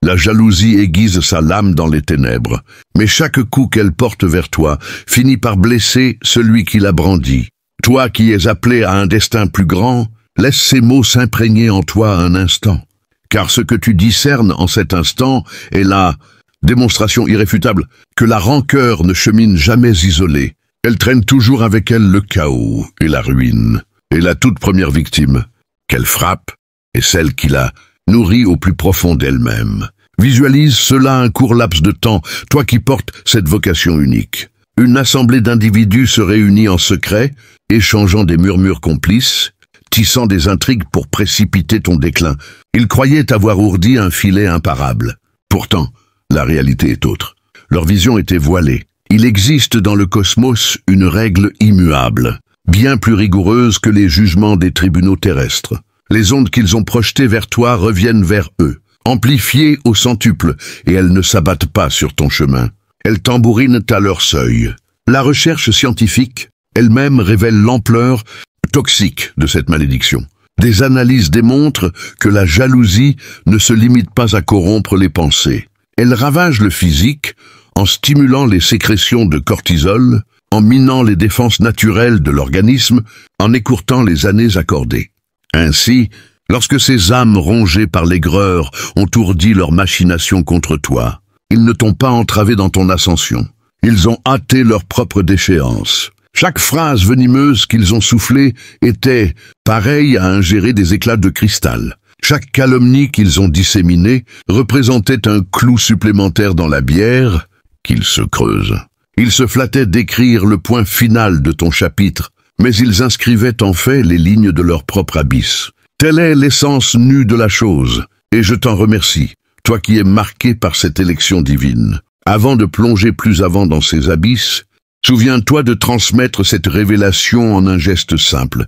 La jalousie aiguise sa lame dans les ténèbres, mais chaque coup qu'elle porte vers toi finit par blesser celui qui l'a brandi. Toi qui es appelé à un destin plus grand, laisse ces mots s'imprégner en toi un instant. Car ce que tu discernes en cet instant est la démonstration irréfutable que la rancœur ne chemine jamais isolée. Elle traîne toujours avec elle le chaos et la ruine. Et la toute première victime qu'elle frappe est celle qui la nourrit au plus profond d'elle-même. Visualise cela un court laps de temps, toi qui portes cette vocation unique. Une assemblée d'individus se réunit en secret, échangeant des murmures complices, tissant des intrigues pour précipiter ton déclin. Ils croyaient avoir ourdi un filet imparable. Pourtant, la réalité est autre. Leur vision était voilée. Il existe dans le cosmos une règle immuable, bien plus rigoureuse que les jugements des tribunaux terrestres. Les ondes qu'ils ont projetées vers toi reviennent vers eux, amplifiées au centuple, et elles ne s'abattent pas sur ton chemin. Elles tambourinent à leur seuil. La recherche scientifique elle-même révèle l'ampleur toxique de cette malédiction. Des analyses démontrent que la jalousie ne se limite pas à corrompre les pensées. Elle ravage le physique en stimulant les sécrétions de cortisol, en minant les défenses naturelles de l'organisme, en écourtant les années accordées. Ainsi, lorsque ces âmes rongées par l'aigreur ont ourdi leurs machinations contre toi, ils ne t'ont pas entravé dans ton ascension. Ils ont hâté leur propre déchéance. Chaque phrase venimeuse qu'ils ont soufflée était pareille à ingérer des éclats de cristal. Chaque calomnie qu'ils ont disséminée représentait un clou supplémentaire dans la bière qu'ils se creusent. Ils se flattaient d'écrire le point final de ton chapitre, mais ils inscrivaient en fait les lignes de leur propre abysse. Telle est l'essence nue de la chose, et je t'en remercie, toi qui es marqué par cette élection divine. Avant de plonger plus avant dans ces abysses, souviens-toi de transmettre cette révélation en un geste simple.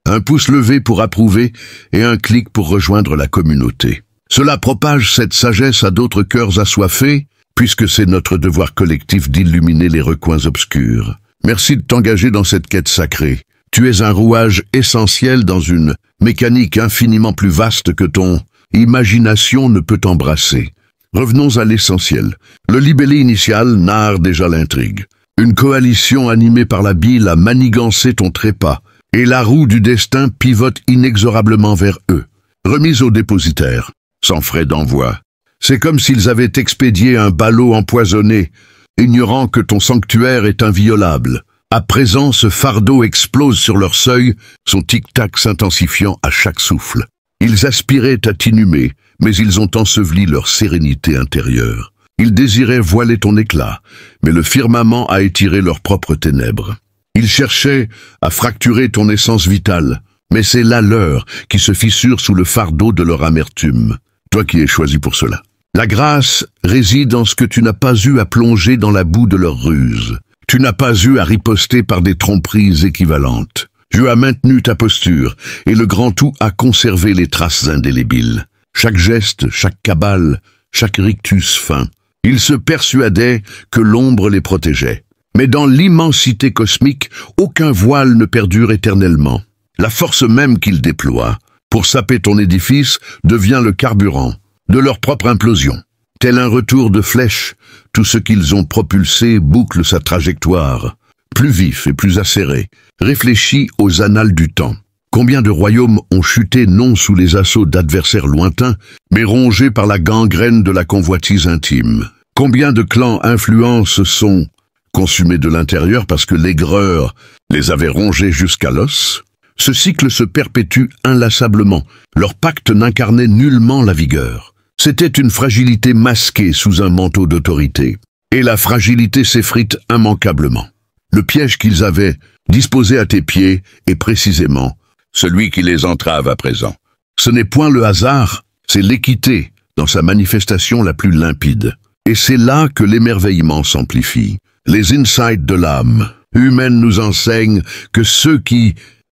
Un pouce levé pour approuver et un clic pour rejoindre la communauté. Cela propage cette sagesse à d'autres cœurs assoiffés, puisque c'est notre devoir collectif d'illuminer les recoins obscurs. Merci de t'engager dans cette quête sacrée. Tu es un rouage essentiel dans une mécanique infiniment plus vaste que ton imagination ne peut embrasser. Revenons à l'essentiel. Le libellé initial narre déjà l'intrigue. Une coalition animée par la bile a manigancé ton trépas, et la roue du destin pivote inexorablement vers eux. Remise au dépositaire, sans frais d'envoi. C'est comme s'ils avaient expédié un ballot empoisonné, ignorant que ton sanctuaire est inviolable. À présent, ce fardeau explose sur leur seuil, son tic-tac s'intensifiant à chaque souffle. Ils aspiraient à t'inhumer, mais ils ont enseveli leur sérénité intérieure. Ils désiraient voiler ton éclat, mais le firmament a étiré leurs propres ténèbres. Ils cherchaient à fracturer ton essence vitale, mais c'est la leur qui se fissure sous le fardeau de leur amertume. Toi qui es choisi pour cela. La grâce réside en ce que tu n'as pas eu à plonger dans la boue de leur ruse. Tu n'as pas eu à riposter par des tromperies équivalentes. Dieu a maintenu ta posture, et le grand tout a conservé les traces indélébiles. Chaque geste, chaque cabale, chaque rictus fin. Ils se persuadaient que l'ombre les protégeait. Mais dans l'immensité cosmique, aucun voile ne perdure éternellement. La force même qu'ils déploient pour saper ton édifice devient le carburant de leur propre implosion. Tel un retour de flèche, tout ce qu'ils ont propulsé boucle sa trajectoire, plus vif et plus acéré, réfléchi aux annales du temps. Combien de royaumes ont chuté non sous les assauts d'adversaires lointains, mais rongés par la gangrène de la convoitise intime? Combien de clans influents se sont consumés de l'intérieur parce que l'aigreur les avait rongés jusqu'à l'os? Ce cycle se perpétue inlassablement. Leur pacte n'incarnait nullement la vigueur. C'était une fragilité masquée sous un manteau d'autorité. Et la fragilité s'effrite immanquablement. Le piège qu'ils avaient disposé à tes pieds est précisément celui qui les entrave à présent. Ce n'est point le hasard, c'est l'équité dans sa manifestation la plus limpide. Et c'est là que l'émerveillement s'amplifie. Les insights de l'âme humaine nous enseignent que ceux qui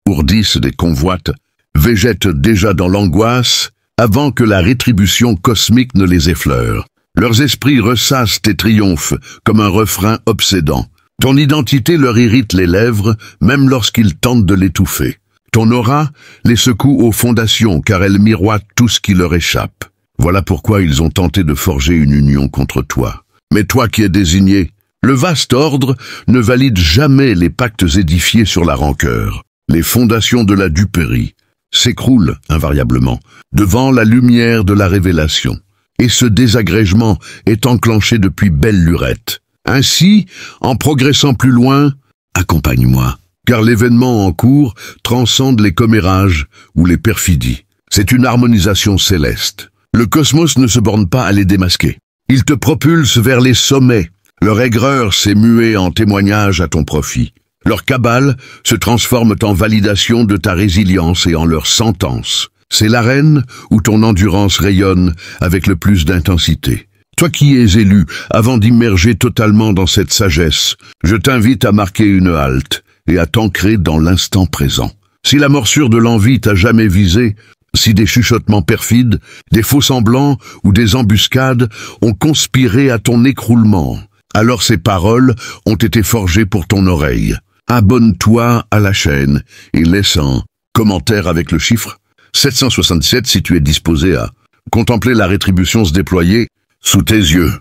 ourdissent des convoites végètent déjà dans l'angoisse avant que la rétribution cosmique ne les effleure. Leurs esprits ressassent tes triomphes comme un refrain obsédant. Ton identité leur irrite les lèvres, même lorsqu'ils tentent de l'étouffer. Ton aura les secoue aux fondations, car elle miroite tout ce qui leur échappe. Voilà pourquoi ils ont tenté de forger une union contre toi. Mais toi qui es désigné, le vaste ordre ne valide jamais les pactes édifiés sur la rancœur. Les fondations de la duperie s'écroulent invariablement devant la lumière de la révélation. Et ce désagrégement est enclenché depuis belle lurette. Ainsi, en progressant plus loin, accompagne-moi, car l'événement en cours transcende les commérages ou les perfidies. C'est une harmonisation céleste. Le cosmos ne se borne pas à les démasquer. Il te propulse vers les sommets. Leur aigreur s'est muée en témoignage à ton profit. Leurs cabales se transforment en validation de ta résilience et en leur sentence. C'est l'arène où ton endurance rayonne avec le plus d'intensité. Toi qui es élu, avant d'immerger totalement dans cette sagesse, je t'invite à marquer une halte et à t'ancrer dans l'instant présent. Si la morsure de l'envie t'a jamais visé, si des chuchotements perfides, des faux-semblants ou des embuscades ont conspiré à ton écroulement, alors ces paroles ont été forgées pour ton oreille. Abonne-toi à la chaîne et laisse un commentaire avec le chiffre 767 si tu es disposé à contempler la rétribution se déployer sous tes yeux.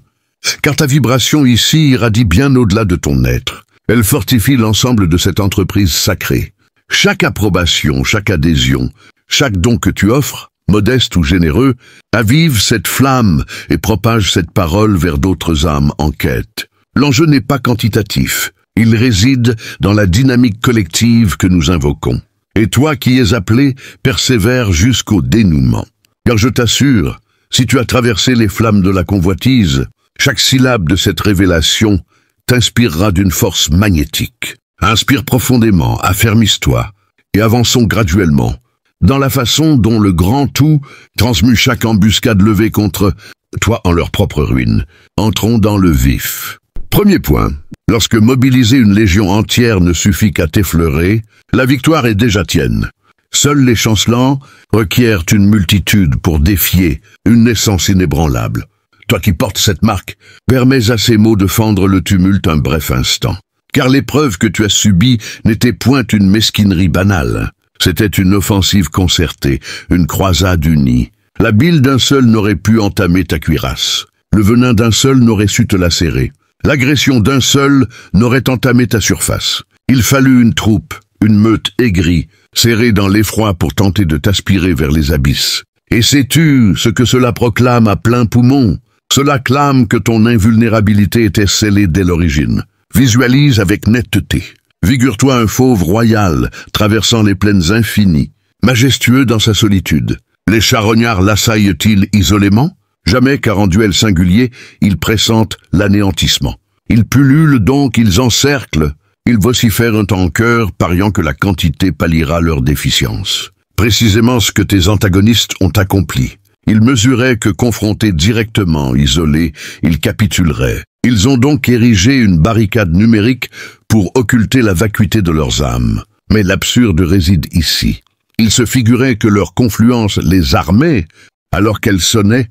Car ta vibration ici irradie bien au-delà de ton être. Elle fortifie l'ensemble de cette entreprise sacrée. Chaque approbation, chaque adhésion, chaque don que tu offres, modeste ou généreux, avive cette flamme et propage cette parole vers d'autres âmes en quête. L'enjeu n'est pas quantitatif, il réside dans la dynamique collective que nous invoquons. Et toi qui es appelé, persévère jusqu'au dénouement. Car je t'assure, si tu as traversé les flammes de la convoitise, chaque syllabe de cette révélation t'inspirera d'une force magnétique. Inspire profondément, affermisse-toi, et avançons graduellement, dans la façon dont le grand tout transmue chaque embuscade levée contre toi en leur propre ruine. Entrons dans le vif. Premier point, lorsque mobiliser une légion entière ne suffit qu'à t'effleurer, la victoire est déjà tienne. Seuls les chancelants requièrent une multitude pour défier une naissance inébranlable. Toi qui portes cette marque, permets à ces mots de fendre le tumulte un bref instant. Car l'épreuve que tu as subie n'était point une mesquinerie banale. C'était une offensive concertée, une croisade unie. La bile d'un seul n'aurait pu entamer ta cuirasse. Le venin d'un seul n'aurait su te lacérer. L'agression d'un seul n'aurait entamé ta surface. Il fallut une troupe, une meute aigrie, serrée dans l'effroi pour tenter de t'aspirer vers les abysses. Et sais-tu ce que cela proclame à plein poumon? Cela clame que ton invulnérabilité était scellée dès l'origine. Visualise avec netteté. Figure-toi un fauve royal traversant les plaines infinies, majestueux dans sa solitude. Les charognards l'assaillent-ils isolément? Jamais, car en duel singulier, ils pressentent l'anéantissement. Ils pullulent donc, ils encerclent. Ils vocifèrent en chœur, pariant que la quantité palliera leur déficience. Précisément ce que tes antagonistes ont accompli. Ils mesuraient que confrontés directement, isolés, ils capituleraient. Ils ont donc érigé une barricade numérique pour occulter la vacuité de leurs âmes. Mais l'absurde réside ici. Ils se figuraient que leur confluence les armait, alors qu'elle sonnait,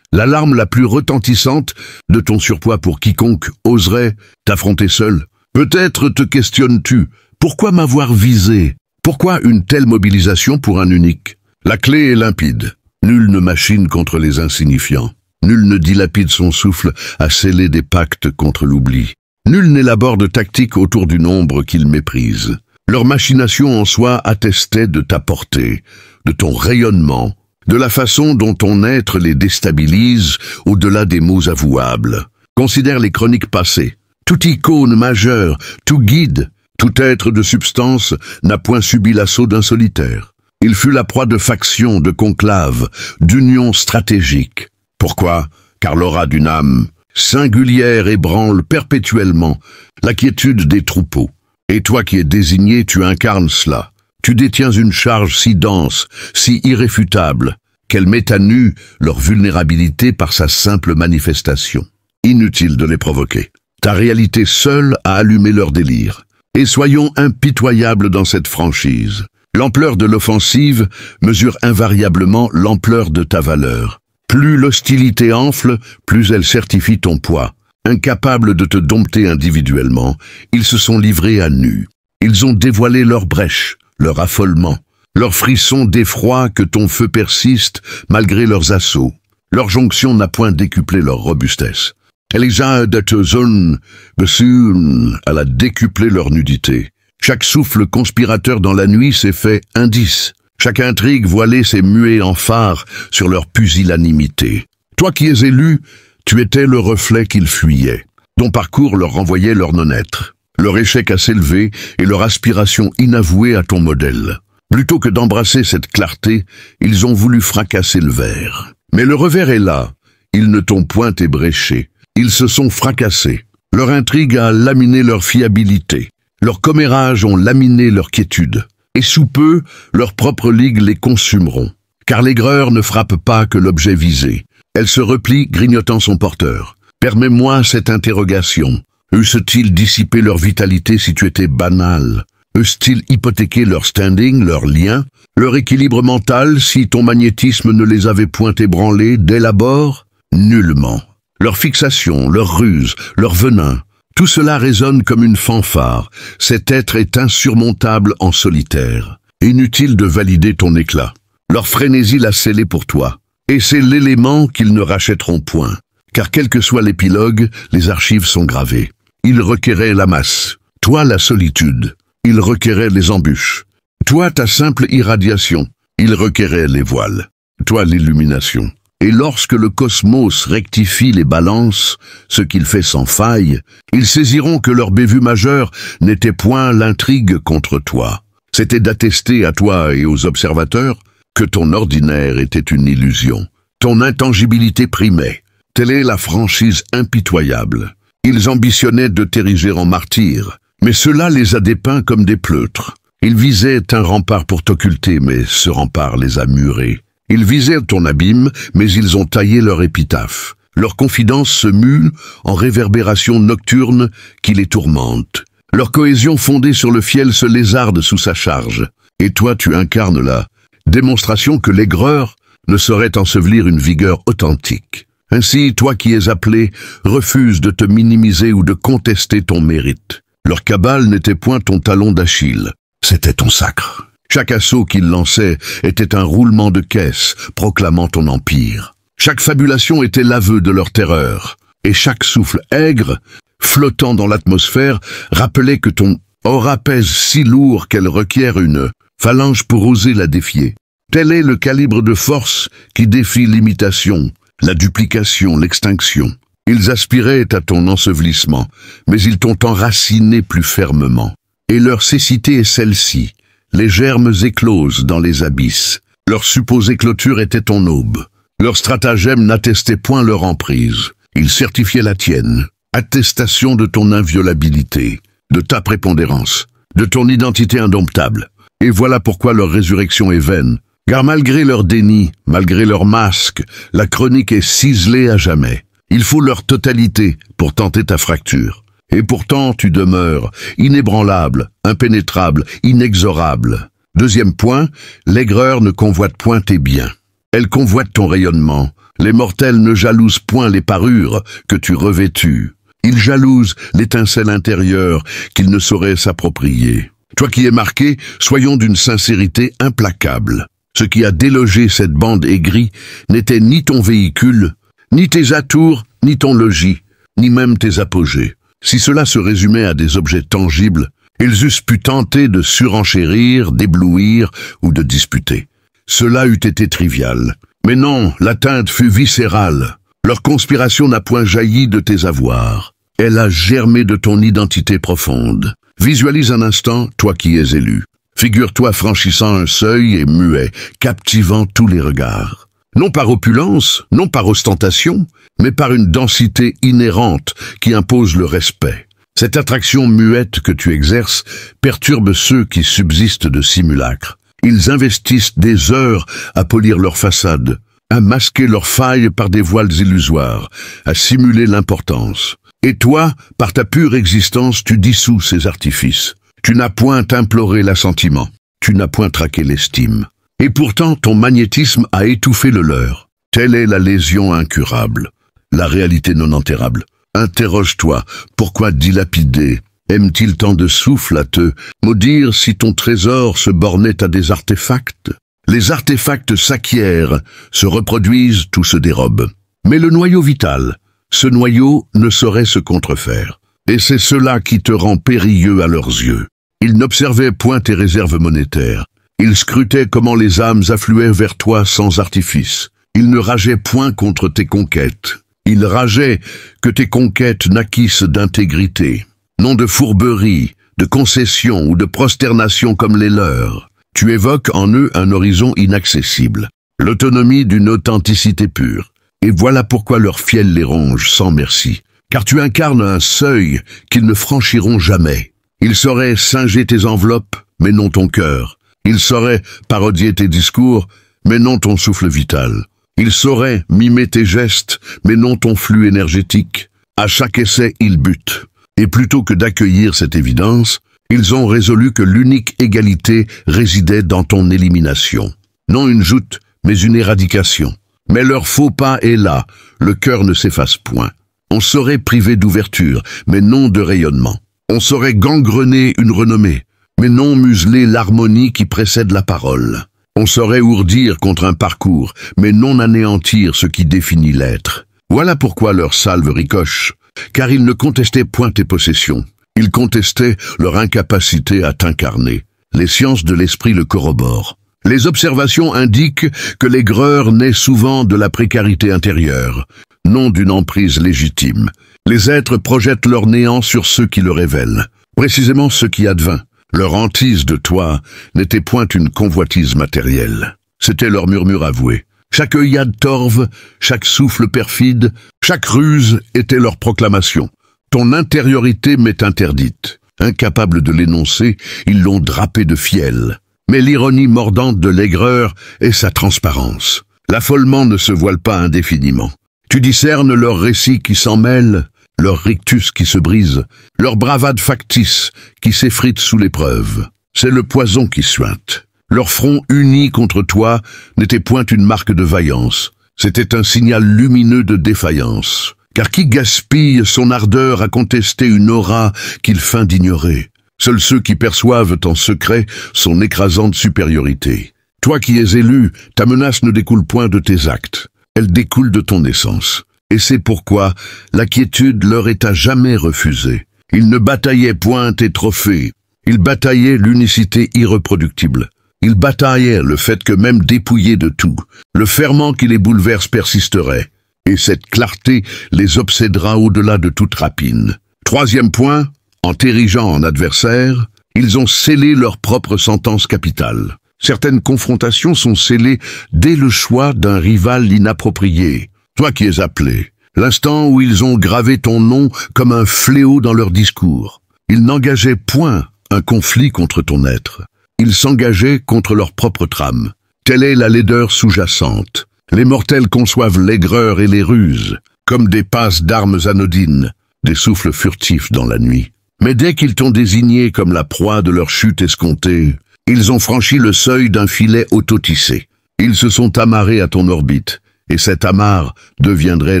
l'alarme la plus retentissante de ton surpoids pour quiconque oserait t'affronter seul. Peut-être te questionnes-tu, pourquoi m'avoir visé? Pourquoi une telle mobilisation pour un unique? La clé est limpide. Nul ne machine contre les insignifiants. Nul ne dilapide son souffle à sceller des pactes contre l'oubli. Nul n'élabore de tactiques autour du nombre qu'il méprise. Leur machination en soi attestait de ta portée, de ton rayonnement, de la façon dont ton être les déstabilise au-delà des mots avouables. Considère les chroniques passées. Toute icône majeure, tout guide, tout être de substance n'a point subi l'assaut d'un solitaire. Il fut la proie de factions, de conclaves, d'unions stratégiques. Pourquoi? Car l'aura d'une âme singulière ébranle perpétuellement la quiétude des troupeaux. Et toi qui es désigné, tu incarnes cela. Tu détiens une charge si dense, si irréfutable, qu'elle met à nu leur vulnérabilité par sa simple manifestation. Inutile de les provoquer. Ta réalité seule a allumé leur délire. Et soyons impitoyables dans cette franchise. L'ampleur de l'offensive mesure invariablement l'ampleur de ta valeur. Plus l'hostilité enfle, plus elle certifie ton poids. Incapables de te dompter individuellement, ils se sont livrés à nu. Ils ont dévoilé leurs brèches, leur affolement, leurs frissons d'effroi que ton feu persiste malgré leurs assauts. Leur jonction n'a point décuplé leur robustesse. Elisa de Tezon, Bessun, elle a décuplé leur nudité. Chaque souffle conspirateur dans la nuit s'est fait indice. Chaque intrigue voilée s'est muée en phare sur leur pusillanimité. Toi qui es élu, tu étais le reflet qu'ils fuyaient. Ton parcours leur renvoyait leur non-être, leur échec à s'élever et leur aspiration inavouée à ton modèle. Plutôt que d'embrasser cette clarté, ils ont voulu fracasser le verre. Mais le revers est là, ils ne t'ont point ébréché. Ils se sont fracassés. Leur intrigue a laminé leur fiabilité. Leurs commérages ont laminé leur quiétude. Et sous peu, leurs propres ligues les consumeront. Car l'aigreur ne frappe pas que l'objet visé. Elle se replie, grignotant son porteur. Permets-moi cette interrogation. Eussent-ils dissipé leur vitalité si tu étais banal? Eussent-ils hypothéqué leur standing, leur lien, leur équilibre mental si ton magnétisme ne les avait point ébranlés dès l'abord? Nullement. Leur fixation, leur ruse, leur venin, tout cela résonne comme une fanfare. Cet être est insurmontable en solitaire. Inutile de valider ton éclat. Leur frénésie l'a scellé pour toi. Et c'est l'élément qu'ils ne rachèteront point. Car quel que soit l'épilogue, les archives sont gravées. Ils requéraient la masse. Toi, la solitude. Ils requéraient les embûches. Toi, ta simple irradiation. Ils requéraient les voiles. Toi, l'illumination. Et lorsque le cosmos rectifie les balances, ce qu'il fait sans faille, ils saisiront que leur bévue majeure n'était point l'intrigue contre toi. C'était d'attester à toi et aux observateurs que ton ordinaire était une illusion. Ton intangibilité primait. Telle est la franchise impitoyable. Ils ambitionnaient de t'ériger en martyr, mais cela les a dépeints comme des pleutres. Ils visaient un rempart pour t'occulter, mais ce rempart les a murés. Ils visaient ton abîme, mais ils ont taillé leur épitaphe. Leur confidence se mue en réverbération nocturne qui les tourmente. Leur cohésion fondée sur le fiel se lézarde sous sa charge. Et toi, tu incarnes la démonstration que l'aigreur ne saurait ensevelir une vigueur authentique. Ainsi, toi qui es appelé, refuse de te minimiser ou de contester ton mérite. Leur cabale n'était point ton talon d'Achille, c'était ton sacre. Chaque assaut qu'ils lançaient était un roulement de caisse, proclamant ton empire. Chaque fabulation était l'aveu de leur terreur, et chaque souffle aigre, flottant dans l'atmosphère, rappelait que ton aura pèse si lourd qu'elle requiert une phalange pour oser la défier. Tel est le calibre de force qui défie l'imitation, la duplication, l'extinction. Ils aspiraient à ton ensevelissement, mais ils t'ont enraciné plus fermement. Et leur cécité est celle-ci. Les germes éclosent dans les abysses. Leur supposée clôture était ton aube. Leur stratagème n'attestait point leur emprise. Ils certifiaient la tienne. Attestation de ton inviolabilité, de ta prépondérance, de ton identité indomptable. Et voilà pourquoi leur résurrection est vaine. Car malgré leur déni, malgré leur masque, la chronique est ciselée à jamais. Il faut leur totalité pour tenter ta fracture. Et pourtant, tu demeures inébranlable, impénétrable, inexorable. Deuxième point, l'aigreur ne convoite point tes biens. Elle convoite ton rayonnement. Les mortels ne jalousent point les parures que tu revêtus. Ils jalousent l'étincelle intérieure qu'ils ne sauraient s'approprier. Toi qui es marqué, soyons d'une sincérité implacable. Ce qui a délogé cette bande aigrie n'était ni ton véhicule, ni tes atours, ni ton logis, ni même tes apogées. Si cela se résumait à des objets tangibles, ils eussent pu tenter de surenchérir, d'éblouir ou de disputer. Cela eût été trivial. Mais non, l'atteinte fut viscérale. Leur conspiration n'a point jailli de tes avoirs. Elle a germé de ton identité profonde. Visualise un instant, toi qui es élu. Figure-toi franchissant un seuil et muet, captivant tous les regards. Non par opulence, non par ostentation, mais par une densité inhérente qui impose le respect. Cette attraction muette que tu exerces perturbe ceux qui subsistent de simulacres. Ils investissent des heures à polir leur façade, à masquer leurs failles par des voiles illusoires, à simuler l'importance. Et toi, par ta pure existence, tu dissous ces artifices. Tu n'as point imploré l'assentiment, tu n'as point traqué l'estime. Et pourtant, ton magnétisme a étouffé le leur. Telle est la lésion incurable, la réalité non enterrable. Interroge-toi, pourquoi dilapider? Aime-t-il tant de souffle à te maudire si ton trésor se bornait à des artefacts? Les artefacts s'acquièrent, se reproduisent, tout se dérobe. Mais le noyau vital, ce noyau ne saurait se contrefaire. Et c'est cela qui te rend périlleux à leurs yeux. Ils n'observaient point tes réserves monétaires. Ils scrutaient comment les âmes affluaient vers toi sans artifice. Ils ne rageaient point contre tes conquêtes. Ils rageaient que tes conquêtes naquissent d'intégrité, non de fourberie, de concession ou de prosternation comme les leurs. Tu évoques en eux un horizon inaccessible, l'autonomie d'une authenticité pure. Et voilà pourquoi leur fiel les ronge sans merci. Car tu incarnes un seuil qu'ils ne franchiront jamais. Ils sauraient singer tes enveloppes, mais non ton cœur. Ils sauraient parodier tes discours, mais non ton souffle vital. Ils sauraient mimer tes gestes, mais non ton flux énergétique. À chaque essai, ils butent. Et plutôt que d'accueillir cette évidence, ils ont résolu que l'unique égalité résidait dans ton élimination. Non une joute, mais une éradication. Mais leur faux pas est là, le cœur ne s'efface point. On saurait priver d'ouverture, mais non de rayonnement. On saurait gangrener une renommée, mais non museler l'harmonie qui précède la parole. On saurait ourdir contre un parcours, mais non anéantir ce qui définit l'être. Voilà pourquoi leur salve ricoche, car ils ne contestaient point tes possessions. Ils contestaient leur incapacité à t'incarner. Les sciences de l'esprit le corroborent. Les observations indiquent que l'aigreur naît souvent de la précarité intérieure, non d'une emprise légitime. Les êtres projettent leur néant sur ceux qui le révèlent, précisément ce qui advint. Leur hantise de toi n'était point une convoitise matérielle. C'était leur murmure avoué. Chaque œillade torve, chaque souffle perfide, chaque ruse était leur proclamation. Ton intériorité m'est interdite. Incapables de l'énoncer, ils l'ont drapé de fiel. Mais l'ironie mordante de l'aigreur est sa transparence. L'affolement ne se voile pas indéfiniment. Tu discernes leurs récits qui s'en mêlent, leur rictus qui se brise, leur bravade factice qui s'effrite sous l'épreuve. C'est le poison qui suinte. Leur front uni contre toi n'était point une marque de vaillance. C'était un signal lumineux de défaillance. Car qui gaspille son ardeur à contester une aura qu'il feint d'ignorer? Seuls ceux qui perçoivent en secret son écrasante supériorité. Toi qui es élu, ta menace ne découle point de tes actes. Elle découle de ton essence. Et c'est pourquoi la quiétude leur est à jamais refusée. Ils ne bataillaient point tes trophées. Ils bataillaient l'unicité irreproductible. Ils bataillaient le fait que même dépouillés de tout, le ferment qui les bouleverse persisterait. Et cette clarté les obsédera au-delà de toute rapine. Troisième point, en t'érigeant en adversaire, ils ont scellé leur propre sentence capitale. Certaines confrontations sont scellées dès le choix d'un rival inapproprié. Toi qui es appelé, l'instant où ils ont gravé ton nom comme un fléau dans leur discours. Ils n'engageaient point un conflit contre ton être. Ils s'engageaient contre leur propre trame. Telle est la laideur sous-jacente. Les mortels conçoivent l'aigreur et les ruses, comme des passes d'armes anodines, des souffles furtifs dans la nuit. Mais dès qu'ils t'ont désigné comme la proie de leur chute escomptée, ils ont franchi le seuil d'un filet autotissé. Ils se sont amarrés à ton orbite, et cet amarre deviendrait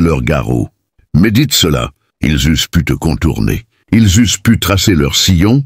leur garrot. Médite cela, ils eussent pu te contourner. Ils eussent pu tracer leur sillon,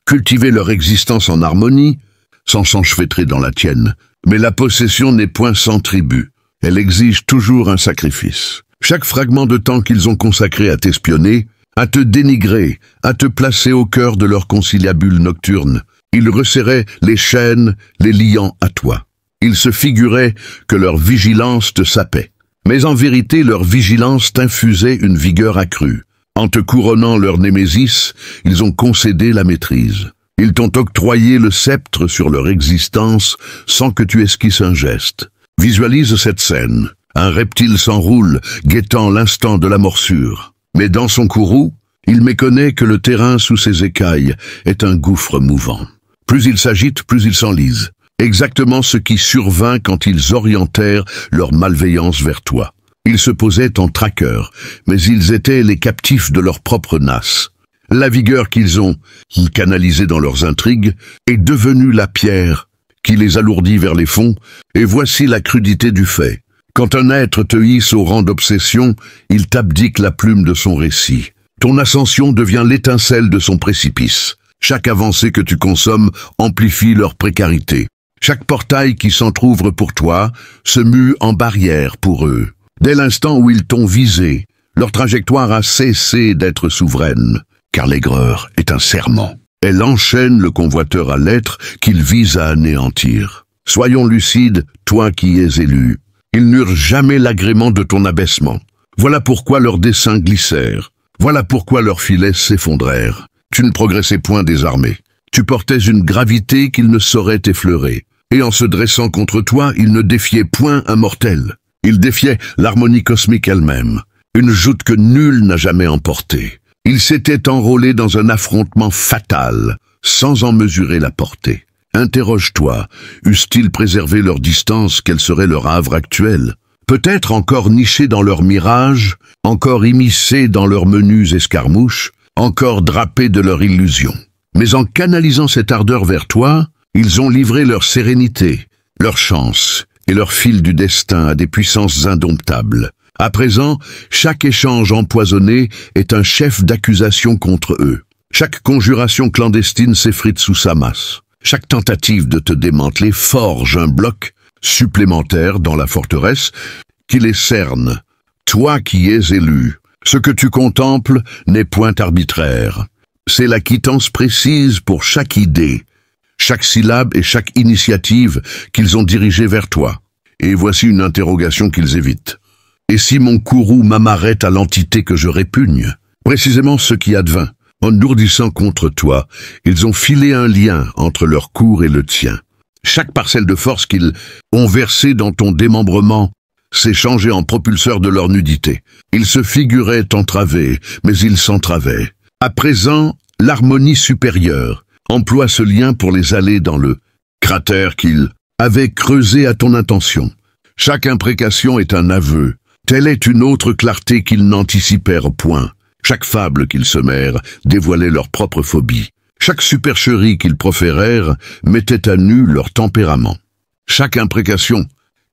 cultiver leur existence en harmonie, sans s'enchevêtrer dans la tienne. Mais la possession n'est point sans tribut. Elle exige toujours un sacrifice. Chaque fragment de temps qu'ils ont consacré à t'espionner, à te dénigrer, à te placer au cœur de leur conciliabule nocturne, ils resserraient les chaînes, les liant à toi. Ils se figuraient que leur vigilance te sapait. Mais en vérité, leur vigilance t'infusait une vigueur accrue. En te couronnant leur némésis, ils ont concédé la maîtrise. Ils t'ont octroyé le sceptre sur leur existence sans que tu esquisses un geste. Visualise cette scène. Un reptile s'enroule, guettant l'instant de la morsure. Mais dans son courroux, il méconnaît que le terrain sous ses écailles est un gouffre mouvant. Plus il s'agite, plus il s'enlise. Exactement ce qui survint quand ils orientèrent leur malveillance vers toi. Ils se posaient en traqueurs, mais ils étaient les captifs de leur propre nasse. La vigueur qu'ils ont canalisée dans leurs intrigues est devenue la pierre qui les alourdit vers les fonds, et voici la crudité du fait. Quand un être te hisse au rang d'obsession, il t'abdique la plume de son récit. Ton ascension devient l'étincelle de son précipice. Chaque avancée que tu consommes amplifie leur précarité. Chaque portail qui s'entr'ouvre pour toi se mue en barrière pour eux. Dès l'instant où ils t'ont visé, leur trajectoire a cessé d'être souveraine, car l'aigreur est un serment. Elle enchaîne le convoiteur à l'être qu'il vise à anéantir. Soyons lucides, toi qui es élu. Ils n'eurent jamais l'agrément de ton abaissement. Voilà pourquoi leurs desseins glissèrent. Voilà pourquoi leurs filets s'effondrèrent. Tu ne progressais point désarmé. Tu portais une gravité qu'ils ne sauraient effleurer. Et en se dressant contre toi, ils ne défiaient point un mortel. Ils défiaient l'harmonie cosmique elle-même, une joute que nul n'a jamais emportée. Ils s'étaient enrôlés dans un affrontement fatal, sans en mesurer la portée. Interroge-toi, eussent-ils préservé leur distance, quel serait leur havre actuel? Peut-être encore nichés dans leurs mirages, encore immiscés dans leurs menues escarmouches, encore drapés de leur illusion. Mais en canalisant cette ardeur vers toi, ils ont livré leur sérénité, leur chance et leur fil du destin à des puissances indomptables. À présent, chaque échange empoisonné est un chef d'accusation contre eux. Chaque conjuration clandestine s'effrite sous sa masse. Chaque tentative de te démanteler forge un bloc supplémentaire dans la forteresse qui les cerne. Toi qui es élu, ce que tu contemples n'est point arbitraire. C'est la quittance précise pour chaque idée, chaque syllabe et chaque initiative qu'ils ont dirigée vers toi. Et voici une interrogation qu'ils évitent. Et si mon courroux m'amarrait à l'entité que je répugne? Précisément ce qui advint. En ourdissant contre toi, ils ont filé un lien entre leur cours et le tien. Chaque parcelle de force qu'ils ont versée dans ton démembrement s'est changée en propulseur de leur nudité. Ils se figuraient entravés, mais ils s'entravaient. À présent, l'harmonie supérieure emploie ce lien pour les aller dans le cratère qu'ils avaient creusé à ton intention. Chaque imprécation est un aveu. Telle est une autre clarté qu'ils n'anticipèrent point. Chaque fable qu'ils semèrent dévoilait leur propre phobie. Chaque supercherie qu'ils proférèrent mettait à nu leur tempérament. Chaque imprécation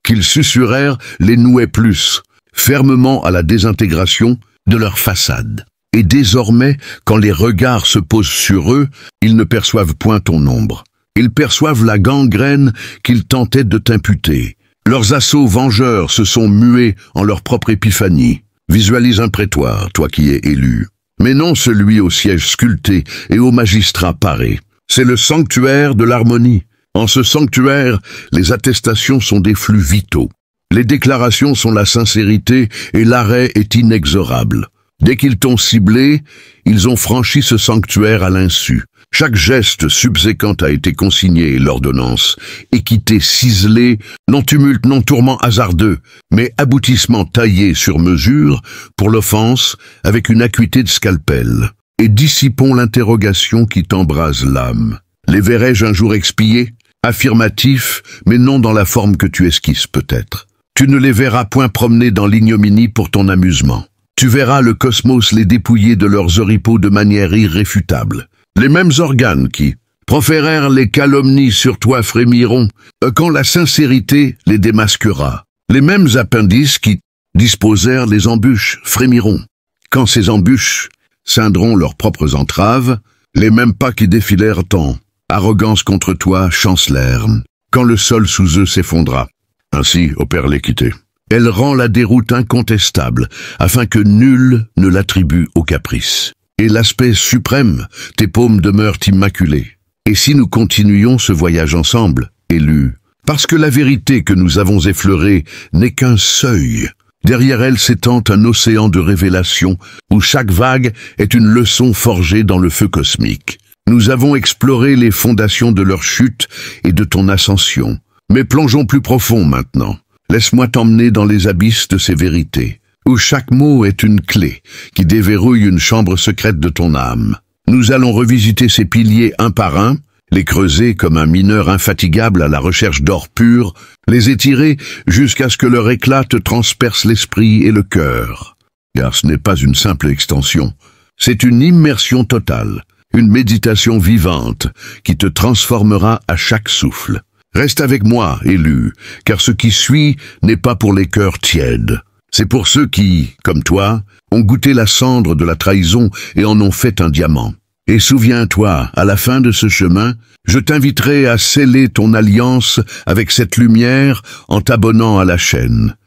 qu'ils susurrèrent les nouait plus, fermement à la désintégration de leur façade. Et désormais, quand les regards se posent sur eux, ils ne perçoivent point ton ombre. Ils perçoivent la gangrène qu'ils tentaient de t'imputer. Leurs assauts vengeurs se sont mués en leur propre épiphanie. Visualise un prétoire, toi qui es élu. Mais non celui au siège sculpté et au magistrat paré. C'est le sanctuaire de l'harmonie. En ce sanctuaire, les attestations sont des flux vitaux. Les déclarations sont la sincérité et l'arrêt est inexorable. Dès qu'ils t'ont ciblé, ils ont franchi ce sanctuaire à l'insu. Chaque geste subséquent a été consigné, l'ordonnance. Équité ciselée, non tumulte, non tourment hasardeux, mais aboutissement taillé sur mesure pour l'offense avec une acuité de scalpel. Et dissipons l'interrogation qui t'embrase l'âme. Les verrai-je un jour expier? Affirmatif, mais non dans la forme que tu esquisses peut-être. Tu ne les verras point promener dans l'ignominie pour ton amusement. Tu verras le cosmos les dépouiller de leurs oripeaux de manière irréfutable. Les mêmes organes qui proférèrent les calomnies sur toi frémiront, quand la sincérité les démasquera. Les mêmes appendices qui disposèrent les embûches frémiront. Quand ces embûches ceindront leurs propres entraves, les mêmes pas qui défilèrent en arrogance contre toi chancelèrent, quand le sol sous eux s'effondra. Ainsi opère l'équité. Elle rend la déroute incontestable, afin que nul ne l'attribue au caprice. Et l'aspect suprême, tes paumes demeurent immaculées. Et si nous continuions ce voyage ensemble, élus, parce que la vérité que nous avons effleurée n'est qu'un seuil. Derrière elle s'étend un océan de révélations, où chaque vague est une leçon forgée dans le feu cosmique. Nous avons exploré les fondations de leur chute et de ton ascension. Mais plongeons plus profond maintenant. Laisse-moi t'emmener dans les abysses de ces vérités, où chaque mot est une clé qui déverrouille une chambre secrète de ton âme. Nous allons revisiter ces piliers un par un, les creuser comme un mineur infatigable à la recherche d'or pur, les étirer jusqu'à ce que leur éclat te transperce l'esprit et le cœur. Car ce n'est pas une simple extension, c'est une immersion totale, une méditation vivante qui te transformera à chaque souffle. Reste avec moi, élu, car ce qui suit n'est pas pour les cœurs tièdes. C'est pour ceux qui, comme toi, ont goûté la cendre de la trahison et en ont fait un diamant. Et souviens-toi, à la fin de ce chemin, je t'inviterai à sceller ton alliance avec cette lumière en t'abonnant à la chaîne.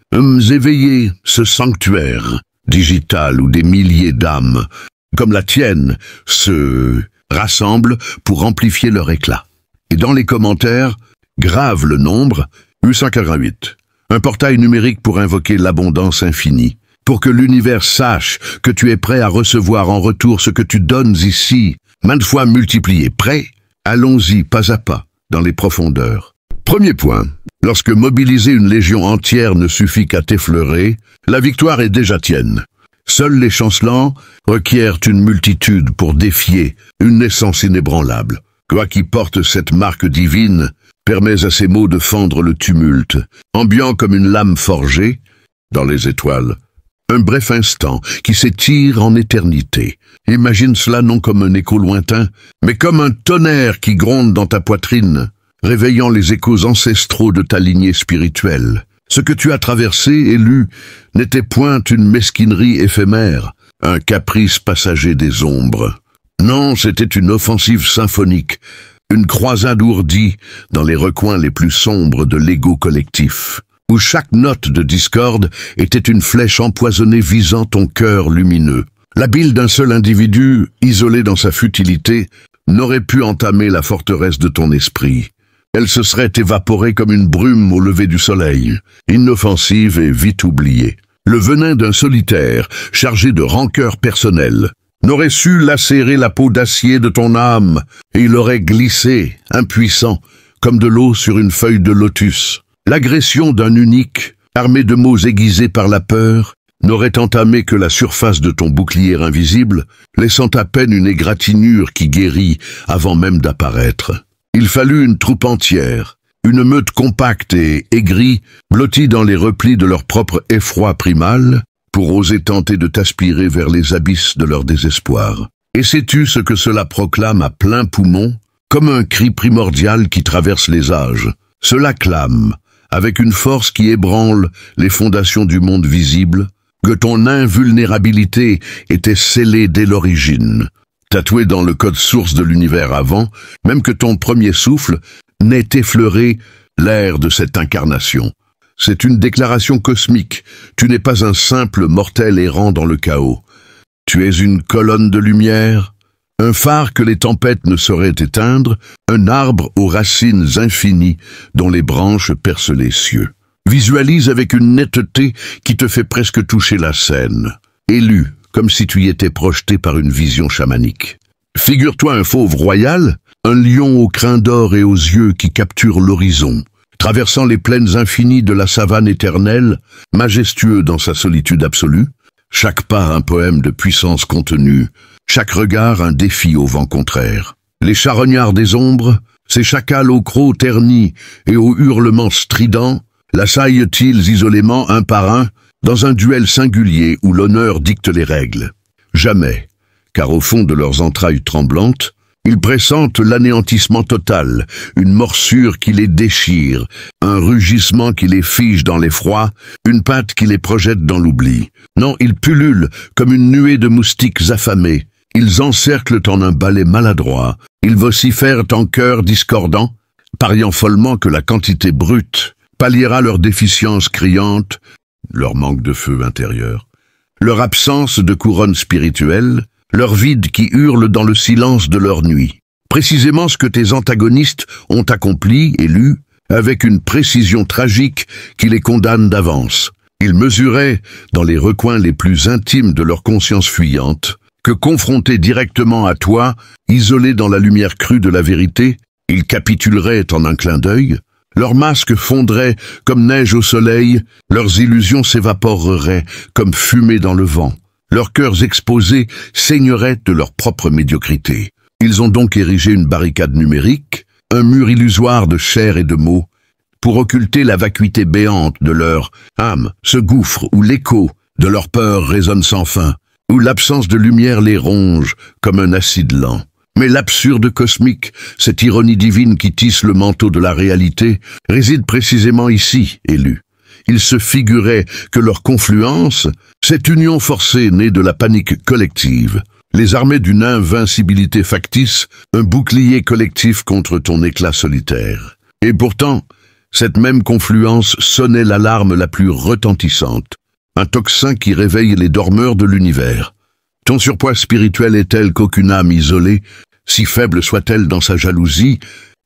Éveiller ce sanctuaire digital où des milliers d'âmes, comme la tienne, se rassemblent pour amplifier leur éclat. Et dans les commentaires, grave le nombre U188, un portail numérique pour invoquer l'abondance infinie, pour que l'univers sache que tu es prêt à recevoir en retour ce que tu donnes ici, maintes fois multiplié. Prêt? Allons-y pas à pas, dans les profondeurs. Premier point, lorsque mobiliser une légion entière ne suffit qu'à t'effleurer, la victoire est déjà tienne. Seuls les chancelants requièrent une multitude pour défier une naissance inébranlable. Toi qui portes cette marque divine, permets à ces mots de fendre le tumulte, ambiant comme une lame forgée dans les étoiles. Un bref instant qui s'étire en éternité. Imagine cela non comme un écho lointain, mais comme un tonnerre qui gronde dans ta poitrine, réveillant les échos ancestraux de ta lignée spirituelle. Ce que tu as traversé et lu n'était point une mesquinerie éphémère, un caprice passager des ombres. Non, c'était une offensive symphonique, une croisade ourdie dans les recoins les plus sombres de l'ego collectif, où chaque note de discorde était une flèche empoisonnée visant ton cœur lumineux. La bile d'un seul individu, isolé dans sa futilité, n'aurait pu entamer la forteresse de ton esprit. Elle se serait évaporée comme une brume au lever du soleil, inoffensive et vite oubliée. Le venin d'un solitaire, chargé de rancœur personnelle, n'aurait su lacérer la peau d'acier de ton âme, et il aurait glissé, impuissant, comme de l'eau sur une feuille de lotus. L'agression d'un unique, armé de mots aiguisés par la peur, n'aurait entamé que la surface de ton bouclier invisible, laissant à peine une égratignure qui guérit avant même d'apparaître. Il fallut une troupe entière, une meute compacte et aigrie, blottie dans les replis de leur propre effroi primal, pour oser tenter de t'aspirer vers les abysses de leur désespoir. Et sais-tu ce que cela proclame à plein poumon, comme un cri primordial qui traverse les âges? Cela clame, avec une force qui ébranle les fondations du monde visible, que ton invulnérabilité était scellée dès l'origine, tatouée dans le code source de l'univers avant, même que ton premier souffle n'ait effleuré l'ère de cette incarnation. C'est une déclaration cosmique. Tu n'es pas un simple mortel errant dans le chaos. Tu es une colonne de lumière, un phare que les tempêtes ne sauraient éteindre, un arbre aux racines infinies dont les branches percent les cieux. Visualise avec une netteté qui te fait presque toucher la scène. Élu, comme si tu y étais projeté par une vision chamanique. Figure-toi un fauve royal, un lion aux crins d'or et aux yeux qui capture l'horizon, traversant les plaines infinies de la savane éternelle, majestueux dans sa solitude absolue, chaque pas un poème de puissance contenue, chaque regard un défi au vent contraire. Les charognards des ombres, ces chacals aux crocs ternis et aux hurlements stridents, l'assaillent-ils isolément un par un, dans un duel singulier où l'honneur dicte les règles? Jamais, car au fond de leurs entrailles tremblantes, ils pressentent l'anéantissement total, une morsure qui les déchire, un rugissement qui les fige dans l'effroi, une patte qui les projette dans l'oubli. Non, ils pullulent comme une nuée de moustiques affamés. Ils encerclent en un balai maladroit. Ils vocifèrent en chœur discordant, pariant follement que la quantité brute palliera leur déficience criante, leur manque de feu intérieur, leur absence de couronne spirituelle, leur vide qui hurle dans le silence de leur nuit. Précisément ce que tes antagonistes ont accompli et lu, avec une précision tragique qui les condamne d'avance. Ils mesuraient, dans les recoins les plus intimes de leur conscience fuyante, que confrontés directement à toi, isolés dans la lumière crue de la vérité, ils capituleraient en un clin d'œil, leurs masques fondraient comme neige au soleil, leurs illusions s'évaporeraient comme fumée dans le vent. Leurs cœurs exposés saigneraient de leur propre médiocrité. Ils ont donc érigé une barricade numérique, un mur illusoire de chair et de mots, pour occulter la vacuité béante de leur âme, ce gouffre où l'écho de leur peur résonne sans fin, où l'absence de lumière les ronge comme un acide lent. Mais l'absurde cosmique, cette ironie divine qui tisse le manteau de la réalité, réside précisément ici, Élu. Ils se figuraient que leur confluence, cette union forcée née de la panique collective, les armées d'une invincibilité factice, un bouclier collectif contre ton éclat solitaire. Et pourtant, cette même confluence sonnait l'alarme la plus retentissante, un tocsin qui réveille les dormeurs de l'univers. Ton surpoids spirituel est tel qu'aucune âme isolée, si faible soit-elle dans sa jalousie,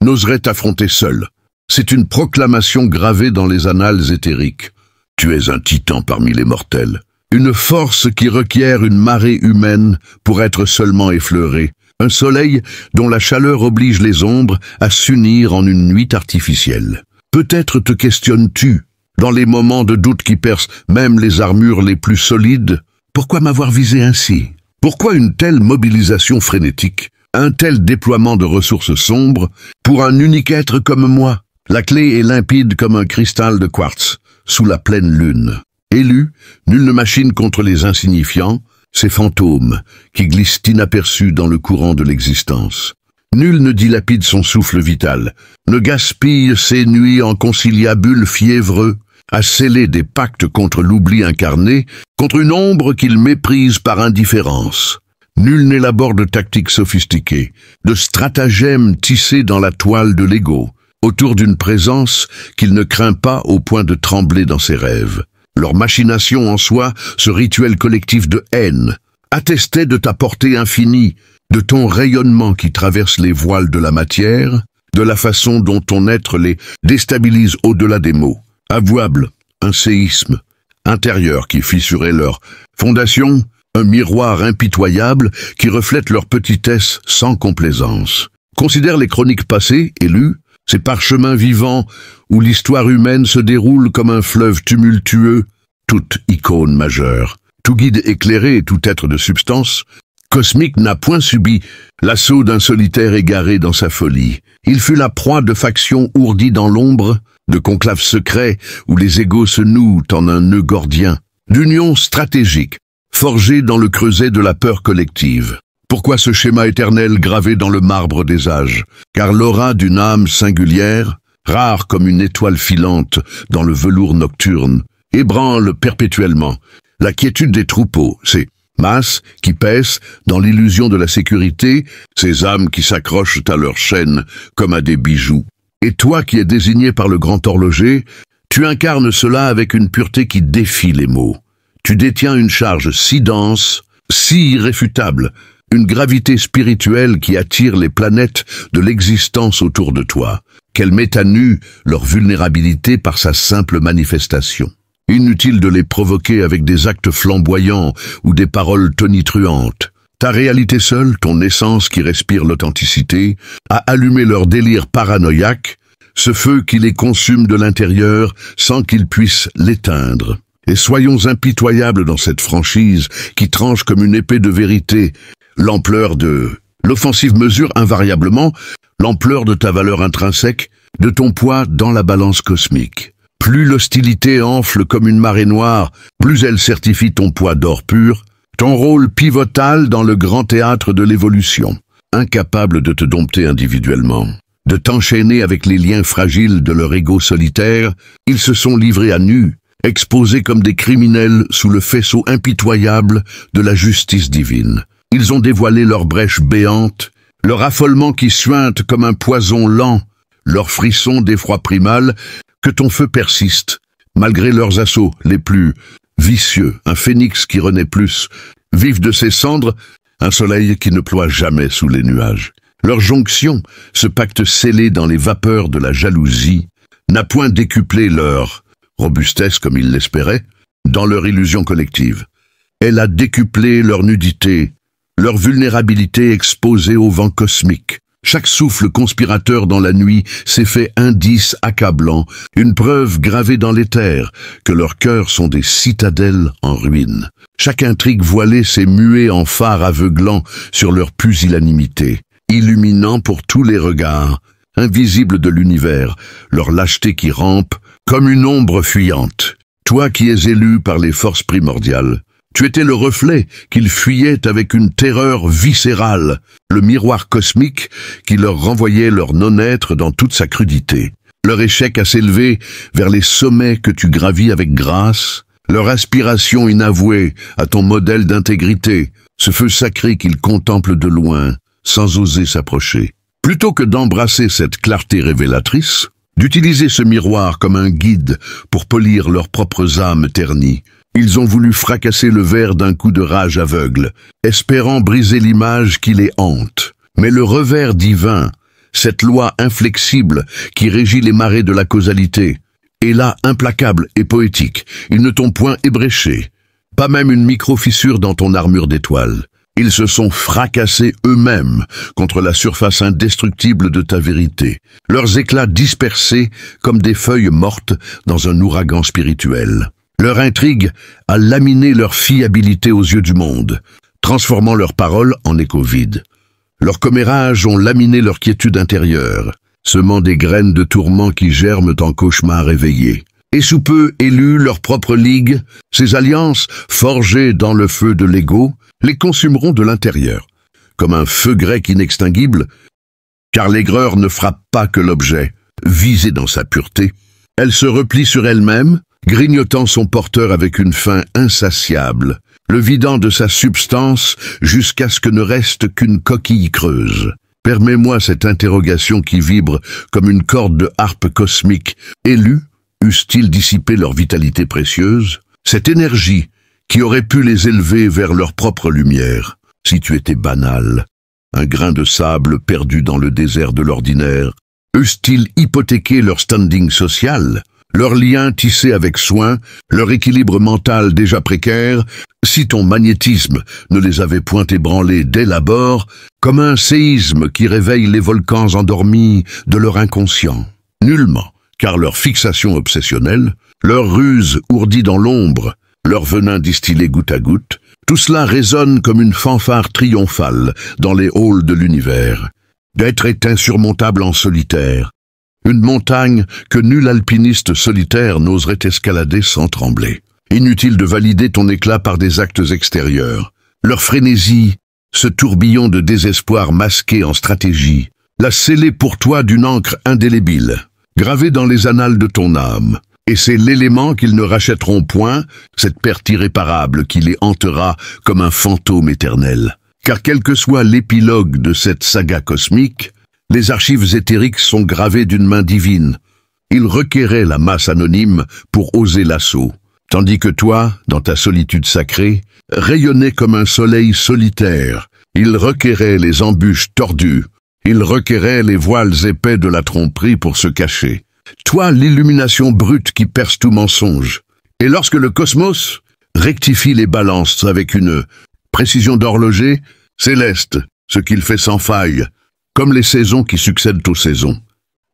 n'oserait t'affronter seule. C'est une proclamation gravée dans les annales éthériques. Tu es un titan parmi les mortels. Une force qui requiert une marée humaine pour être seulement effleurée. Un soleil dont la chaleur oblige les ombres à s'unir en une nuit artificielle. Peut-être te questionnes-tu, dans les moments de doute qui percent même les armures les plus solides, pourquoi m'avoir visé ainsi? Pourquoi une telle mobilisation frénétique? Un tel déploiement de ressources sombres pour un unique être comme moi? La clé est limpide comme un cristal de quartz, sous la pleine lune. Élu, nul ne machine contre les insignifiants, ces fantômes qui glissent inaperçus dans le courant de l'existence. Nul ne dilapide son souffle vital, ne gaspille ses nuits en conciliabules fiévreux, à sceller des pactes contre l'oubli incarné, contre une ombre qu'il méprise par indifférence. Nul n'élabore de tactiques sophistiquées, de stratagèmes tissés dans la toile de l'ego, autour d'une présence qu'il ne craint pas au point de trembler dans ses rêves. Leur machination en soi, ce rituel collectif de haine, attestait de ta portée infinie, de ton rayonnement qui traverse les voiles de la matière, de la façon dont ton être les déstabilise au-delà des mots. Avouable, un séisme intérieur qui fissurait leur fondation, un miroir impitoyable qui reflète leur petitesse sans complaisance. Considère les chroniques passées, élus, ces parchemins vivants où l'histoire humaine se déroule comme un fleuve tumultueux, toute icône majeure, tout guide éclairé et tout être de substance, cosmique n'a point subi l'assaut d'un solitaire égaré dans sa folie. Il fut la proie de factions ourdies dans l'ombre, de conclaves secrets où les égos se nouent en un nœud gordien, d'unions stratégiques, forgées dans le creuset de la peur collective. Pourquoi ce schéma éternel gravé dans le marbre des âges? Car l'aura d'une âme singulière, rare comme une étoile filante dans le velours nocturne, ébranle perpétuellement la quiétude des troupeaux, ces masses qui paissent dans l'illusion de la sécurité, ces âmes qui s'accrochent à leurs chaînes comme à des bijoux. Et toi qui es désigné par le grand horloger, tu incarnes cela avec une pureté qui défie les mots. Tu détiens une charge si dense, si irréfutable, une gravité spirituelle qui attire les planètes de l'existence autour de toi, qu'elle met à nu leur vulnérabilité par sa simple manifestation. Inutile de les provoquer avec des actes flamboyants ou des paroles tonitruantes. Ta réalité seule, ton essence qui respire l'authenticité, a allumé leur délire paranoïaque, ce feu qui les consume de l'intérieur sans qu'ils puissent l'éteindre. Et soyons impitoyables dans cette franchise qui tranche comme une épée de vérité. L'ampleur de l'offensive mesure invariablement l'ampleur de ta valeur intrinsèque, de ton poids dans la balance cosmique. Plus l'hostilité enfle comme une marée noire, plus elle certifie ton poids d'or pur, ton rôle pivotal dans le grand théâtre de l'évolution, incapable de te dompter individuellement, de t'enchaîner avec les liens fragiles de leur ego solitaire, ils se sont livrés à nu, exposés comme des criminels sous le faisceau impitoyable de la justice divine. Ils ont dévoilé leurs brèches béantes, leur affolement qui suinte comme un poison lent, leur frisson d'effroi primal, que ton feu persiste, malgré leurs assauts les plus vicieux, un phénix qui renaît plus, vif de ses cendres, un soleil qui ne ploie jamais sous les nuages. Leur jonction, ce pacte scellé dans les vapeurs de la jalousie, n'a point décuplé leur robustesse comme ils l'espéraient, dans leur illusion collective. Elle a décuplé leur nudité, leur vulnérabilité exposée au vent cosmique. Chaque souffle conspirateur dans la nuit s'est fait indice accablant, une preuve gravée dans l'éther, que leurs cœurs sont des citadelles en ruine. Chaque intrigue voilée s'est muée en phare aveuglant sur leur pusillanimité, illuminant pour tous les regards, invisibles de l'univers, leur lâcheté qui rampe comme une ombre fuyante. Toi qui es élu par les forces primordiales, tu étais le reflet qu'ils fuyaient avec une terreur viscérale, le miroir cosmique qui leur renvoyait leur non-être dans toute sa crudité. Leur échec à s'élever vers les sommets que tu gravis avec grâce, leur aspiration inavouée à ton modèle d'intégrité, ce feu sacré qu'ils contemplent de loin, sans oser s'approcher. Plutôt que d'embrasser cette clarté révélatrice, d'utiliser ce miroir comme un guide pour polir leurs propres âmes ternies, ils ont voulu fracasser le verre d'un coup de rage aveugle, espérant briser l'image qui les hante. Mais le revers divin, cette loi inflexible qui régit les marées de la causalité, est là implacable et poétique. Ils ne t'ont point ébréché, pas même une micro-fissure dans ton armure d'étoiles. Ils se sont fracassés eux-mêmes contre la surface indestructible de ta vérité, leurs éclats dispersés comme des feuilles mortes dans un ouragan spirituel. Leur intrigue a laminé leur fiabilité aux yeux du monde, transformant leurs paroles en échos vides. Leurs commérages ont laminé leur quiétude intérieure, semant des graines de tourments qui germent en cauchemars éveillés. Et sous peu élus leur propre ligue, ces alliances, forgées dans le feu de l'ego, les consumeront de l'intérieur, comme un feu grec inextinguible, car l'aigreur ne frappe pas que l'objet, visé dans sa pureté. Elle se replie sur elle-même, grignotant son porteur avec une faim insatiable, le vidant de sa substance jusqu'à ce que ne reste qu'une coquille creuse. Permets-moi cette interrogation qui vibre comme une corde de harpe cosmique. Élus, eussent-ils dissipé leur vitalité précieuse, cette énergie qui aurait pu les élever vers leur propre lumière, si tu étais banal, un grain de sable perdu dans le désert de l'ordinaire, eussent-ils hypothéqué leur standing social, leurs liens tissés avec soin, leur équilibre mental déjà précaire, si ton magnétisme ne les avait point ébranlés dès l'abord, comme un séisme qui réveille les volcans endormis de leur inconscient? Nullement, car leur fixation obsessionnelle, leur ruse ourdie dans l'ombre, leur venin distillé goutte à goutte, tout cela résonne comme une fanfare triomphale dans les halls de l'univers. D'être est insurmontable en solitaire, une montagne que nul alpiniste solitaire n'oserait escalader sans trembler. Inutile de valider ton éclat par des actes extérieurs. Leur frénésie, ce tourbillon de désespoir masqué en stratégie, l'a scellé pour toi d'une encre indélébile, gravée dans les annales de ton âme. Et c'est l'élément qu'ils ne rachèteront point, cette perte irréparable qui les hantera comme un fantôme éternel. Car quel que soit l'épilogue de cette saga cosmique, les archives éthériques sont gravées d'une main divine. Ils requéraient la masse anonyme pour oser l'assaut, tandis que toi, dans ta solitude sacrée, rayonnais comme un soleil solitaire. Ils requéraient les embûches tordues, ils requéraient les voiles épais de la tromperie pour se cacher. Toi, l'illumination brute qui perce tout mensonge. Et lorsque le cosmos rectifie les balances avec une précision d'horloger, céleste, ce qu'il fait sans faille, comme les saisons qui succèdent aux saisons.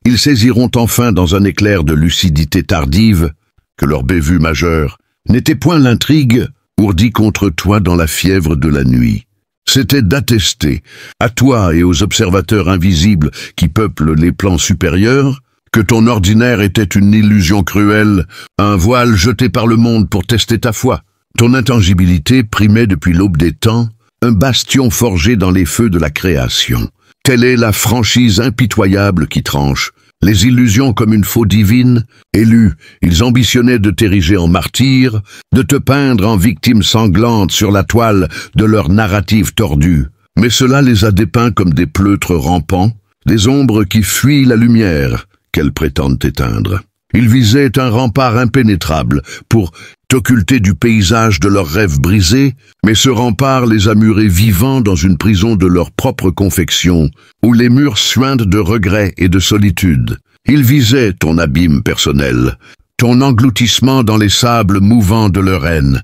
Ils saisiront enfin dans un éclair de lucidité tardive que leur bévue majeure n'était point l'intrigue ourdie contre toi dans la fièvre de la nuit. C'était d'attester, à toi et aux observateurs invisibles qui peuplent les plans supérieurs, que ton ordinaire était une illusion cruelle, un voile jeté par le monde pour tester ta foi. Ton intangibilité primait depuis l'aube des temps, un bastion forgé dans les feux de la création. Telle est la franchise impitoyable qui tranche. Les illusions comme une faux divine, élus, ils ambitionnaient de t'ériger en martyr, de te peindre en victime sanglante sur la toile de leur narrative tordue. Mais cela les a dépeints comme des pleutres rampants, des ombres qui fuient la lumière qu'elles prétendent éteindre. Ils visaient un rempart impénétrable pour t'occulter du paysage de leurs rêves brisés, mais ce rempart les a murés vivants dans une prison de leur propre confection, où les murs suintent de regrets et de solitude. Ils visaient ton abîme personnel, ton engloutissement dans les sables mouvants de leur haine,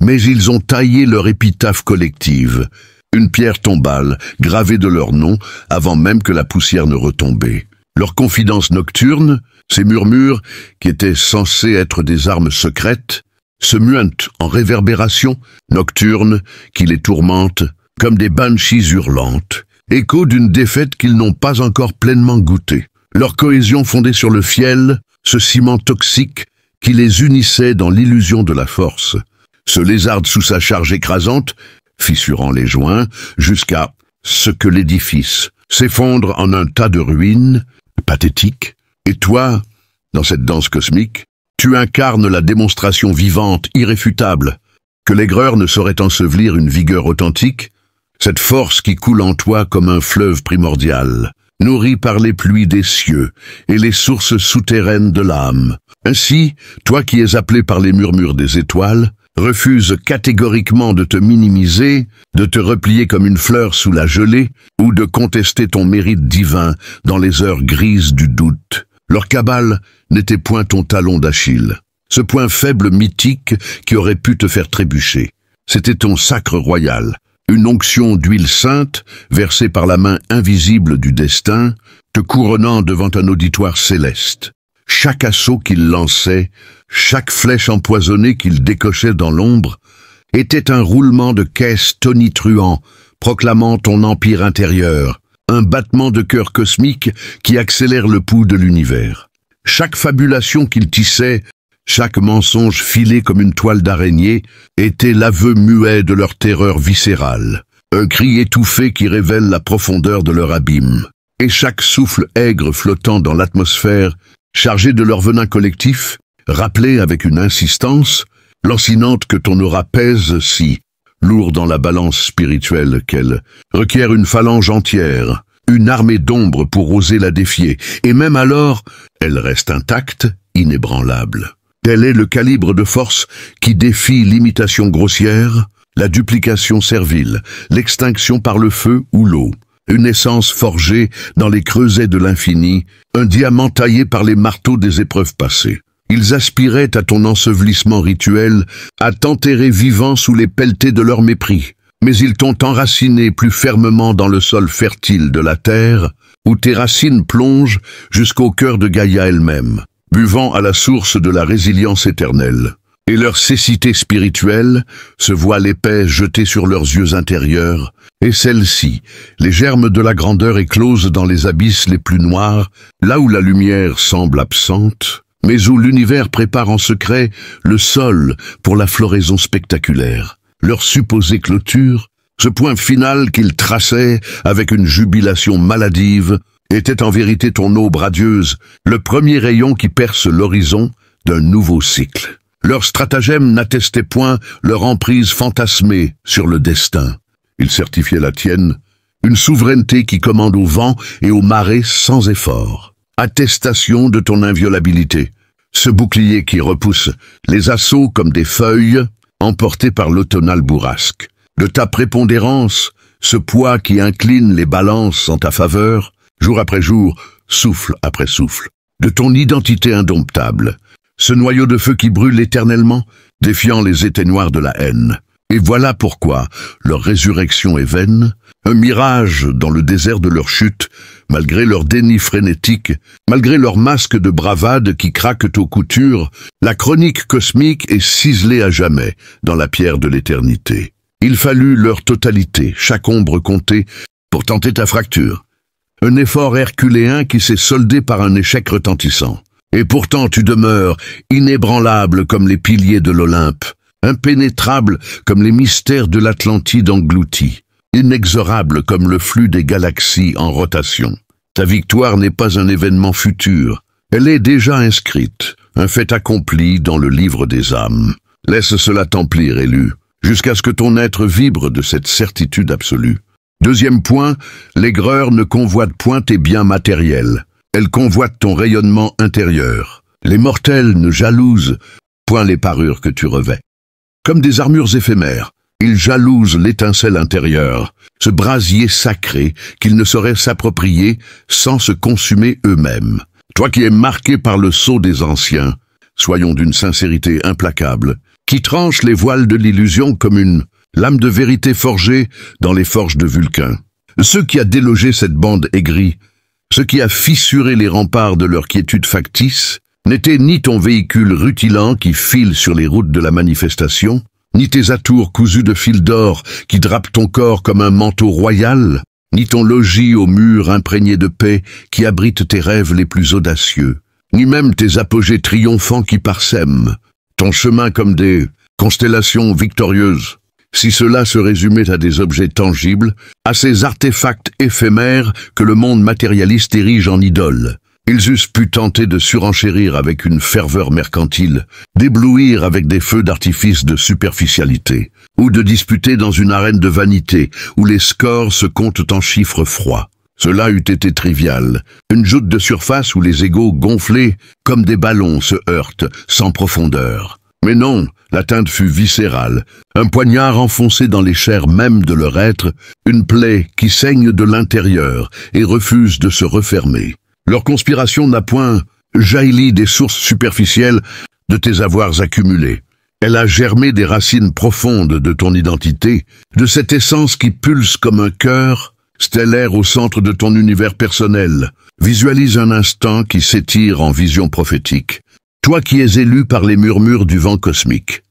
mais ils ont taillé leur épitaphe collective, une pierre tombale gravée de leur nom avant même que la poussière ne retombait. Leurs confidences nocturnes, ces murmures, qui étaient censés être des armes secrètes, se muentent en réverbérations nocturnes qui les tourmentent comme des banshees hurlantes, écho d'une défaite qu'ils n'ont pas encore pleinement goûtée. Leur cohésion fondée sur le fiel, ce ciment toxique qui les unissait dans l'illusion de la force, se lézarde sous sa charge écrasante, fissurant les joints, jusqu'à ce que l'édifice s'effondre en un tas de ruines, pathétique, et toi, dans cette danse cosmique, tu incarnes la démonstration vivante, irréfutable, que l'aigreur ne saurait ensevelir une vigueur authentique, cette force qui coule en toi comme un fleuve primordial, nourri par les pluies des cieux et les sources souterraines de l'âme. Ainsi, toi qui es appelé par les murmures des étoiles, refuse catégoriquement de te minimiser, de te replier comme une fleur sous la gelée, ou de contester ton mérite divin dans les heures grises du doute. Leur cabale n'était point ton talon d'Achille, ce point faible mythique qui aurait pu te faire trébucher. C'était ton sacre royal, une onction d'huile sainte versée par la main invisible du destin, te couronnant devant un auditoire céleste. Chaque assaut qu'il lançait, chaque flèche empoisonnée qu'il décochait dans l'ombre, était un roulement de caisse tonitruant, proclamant ton empire intérieur, un battement de cœur cosmique qui accélère le pouls de l'univers. Chaque fabulation qu'il tissait, chaque mensonge filé comme une toile d'araignée, était l'aveu muet de leur terreur viscérale, un cri étouffé qui révèle la profondeur de leur abîme. Et chaque souffle aigre flottant dans l'atmosphère, chargé de leur venin collectif, rappelait avec une insistance, lancinante que ton aura pèse si, lourd dans la balance spirituelle qu'elle requiert une phalange entière, une armée d'ombre pour oser la défier, et même alors, elle reste intacte, inébranlable. Tel est le calibre de force qui défie l'imitation grossière, la duplication servile, l'extinction par le feu ou l'eau. Une essence forgée dans les creusets de l'infini, un diamant taillé par les marteaux des épreuves passées. Ils aspiraient à ton ensevelissement rituel, à t'enterrer vivant sous les pelletés de leur mépris. Mais ils t'ont enraciné plus fermement dans le sol fertile de la terre, où tes racines plongent jusqu'au cœur de Gaïa elle-même, buvant à la source de la résilience éternelle. Et leur cécité spirituelle, ce voile épais jeté sur leurs yeux intérieurs, et celle-ci, les germes de la grandeur éclosent dans les abysses les plus noirs, là où la lumière semble absente, mais où l'univers prépare en secret le sol pour la floraison spectaculaire. Leur supposée clôture, ce point final qu'ils traçaient avec une jubilation maladive, était en vérité ton aube radieuse, le premier rayon qui perce l'horizon d'un nouveau cycle. Leur stratagème n'attestait point leur emprise fantasmée sur le destin. Il certifiait la tienne, une souveraineté qui commande au vent et aux marées sans effort. Attestation de ton inviolabilité, ce bouclier qui repousse les assauts comme des feuilles emportées par l'automnale bourrasque. De ta prépondérance, ce poids qui incline les balances en ta faveur, jour après jour, souffle après souffle. De ton identité indomptable, ce noyau de feu qui brûle éternellement, défiant les éteignoirs de la haine. Et voilà pourquoi leur résurrection est vaine, un mirage dans le désert de leur chute, malgré leur déni frénétique, malgré leur masque de bravade qui craquent aux coutures, la chronique cosmique est ciselée à jamais dans la pierre de l'éternité. Il fallut leur totalité, chaque ombre comptée, pour tenter ta fracture. Un effort herculéen qui s'est soldé par un échec retentissant. Et pourtant tu demeures inébranlable comme les piliers de l'Olympe, impénétrable comme les mystères de l'Atlantide engloutis, inexorable comme le flux des galaxies en rotation. Ta victoire n'est pas un événement futur, elle est déjà inscrite, un fait accompli dans le livre des âmes. Laisse cela t'emplir, élu, jusqu'à ce que ton être vibre de cette certitude absolue. Deuxième point, l'aigreur ne convoite point tes biens matériels. Elle convoite ton rayonnement intérieur. Les mortels ne jalousent point les parures que tu revêts. Comme des armures éphémères, ils jalousent l'étincelle intérieure, ce brasier sacré qu'ils ne sauraient s'approprier sans se consumer eux-mêmes. Toi qui es marqué par le sceau des anciens, soyons d'une sincérité implacable, qui tranche les voiles de l'illusion comme une lame de vérité forgée dans les forges de Vulcain. Ce qui a délogé cette bande aigrie, ce qui a fissuré les remparts de leur quiétude factice, n'était ni ton véhicule rutilant qui file sur les routes de la manifestation, ni tes atours cousus de fils d'or qui drapent ton corps comme un manteau royal, ni ton logis aux murs imprégnés de paix qui abrite tes rêves les plus audacieux, ni même tes apogées triomphants qui parsèment ton chemin comme des constellations victorieuses. Si cela se résumait à des objets tangibles, à ces artefacts éphémères que le monde matérialiste érige en idoles, Ils eussent pu tenter de surenchérir avec une ferveur mercantile, d'éblouir avec des feux d'artifice de superficialité, ou de disputer dans une arène de vanité où les scores se comptent en chiffres froids. Cela eût été trivial, une joute de surface où les égos gonflés comme des ballons se heurtent sans profondeur. Mais non, l'atteinte fut viscérale, un poignard enfoncé dans les chairs mêmes de leur être, une plaie qui saigne de l'intérieur et refuse de se refermer. Leur conspiration n'a point jailli des sources superficielles de tes avoirs accumulés. Elle a germé des racines profondes de ton identité, de cette essence qui pulse comme un cœur, stellaire au centre de ton univers personnel. Visualise un instant qui s'étire en vision prophétique. Toi qui es élu par les murmures du vent cosmique.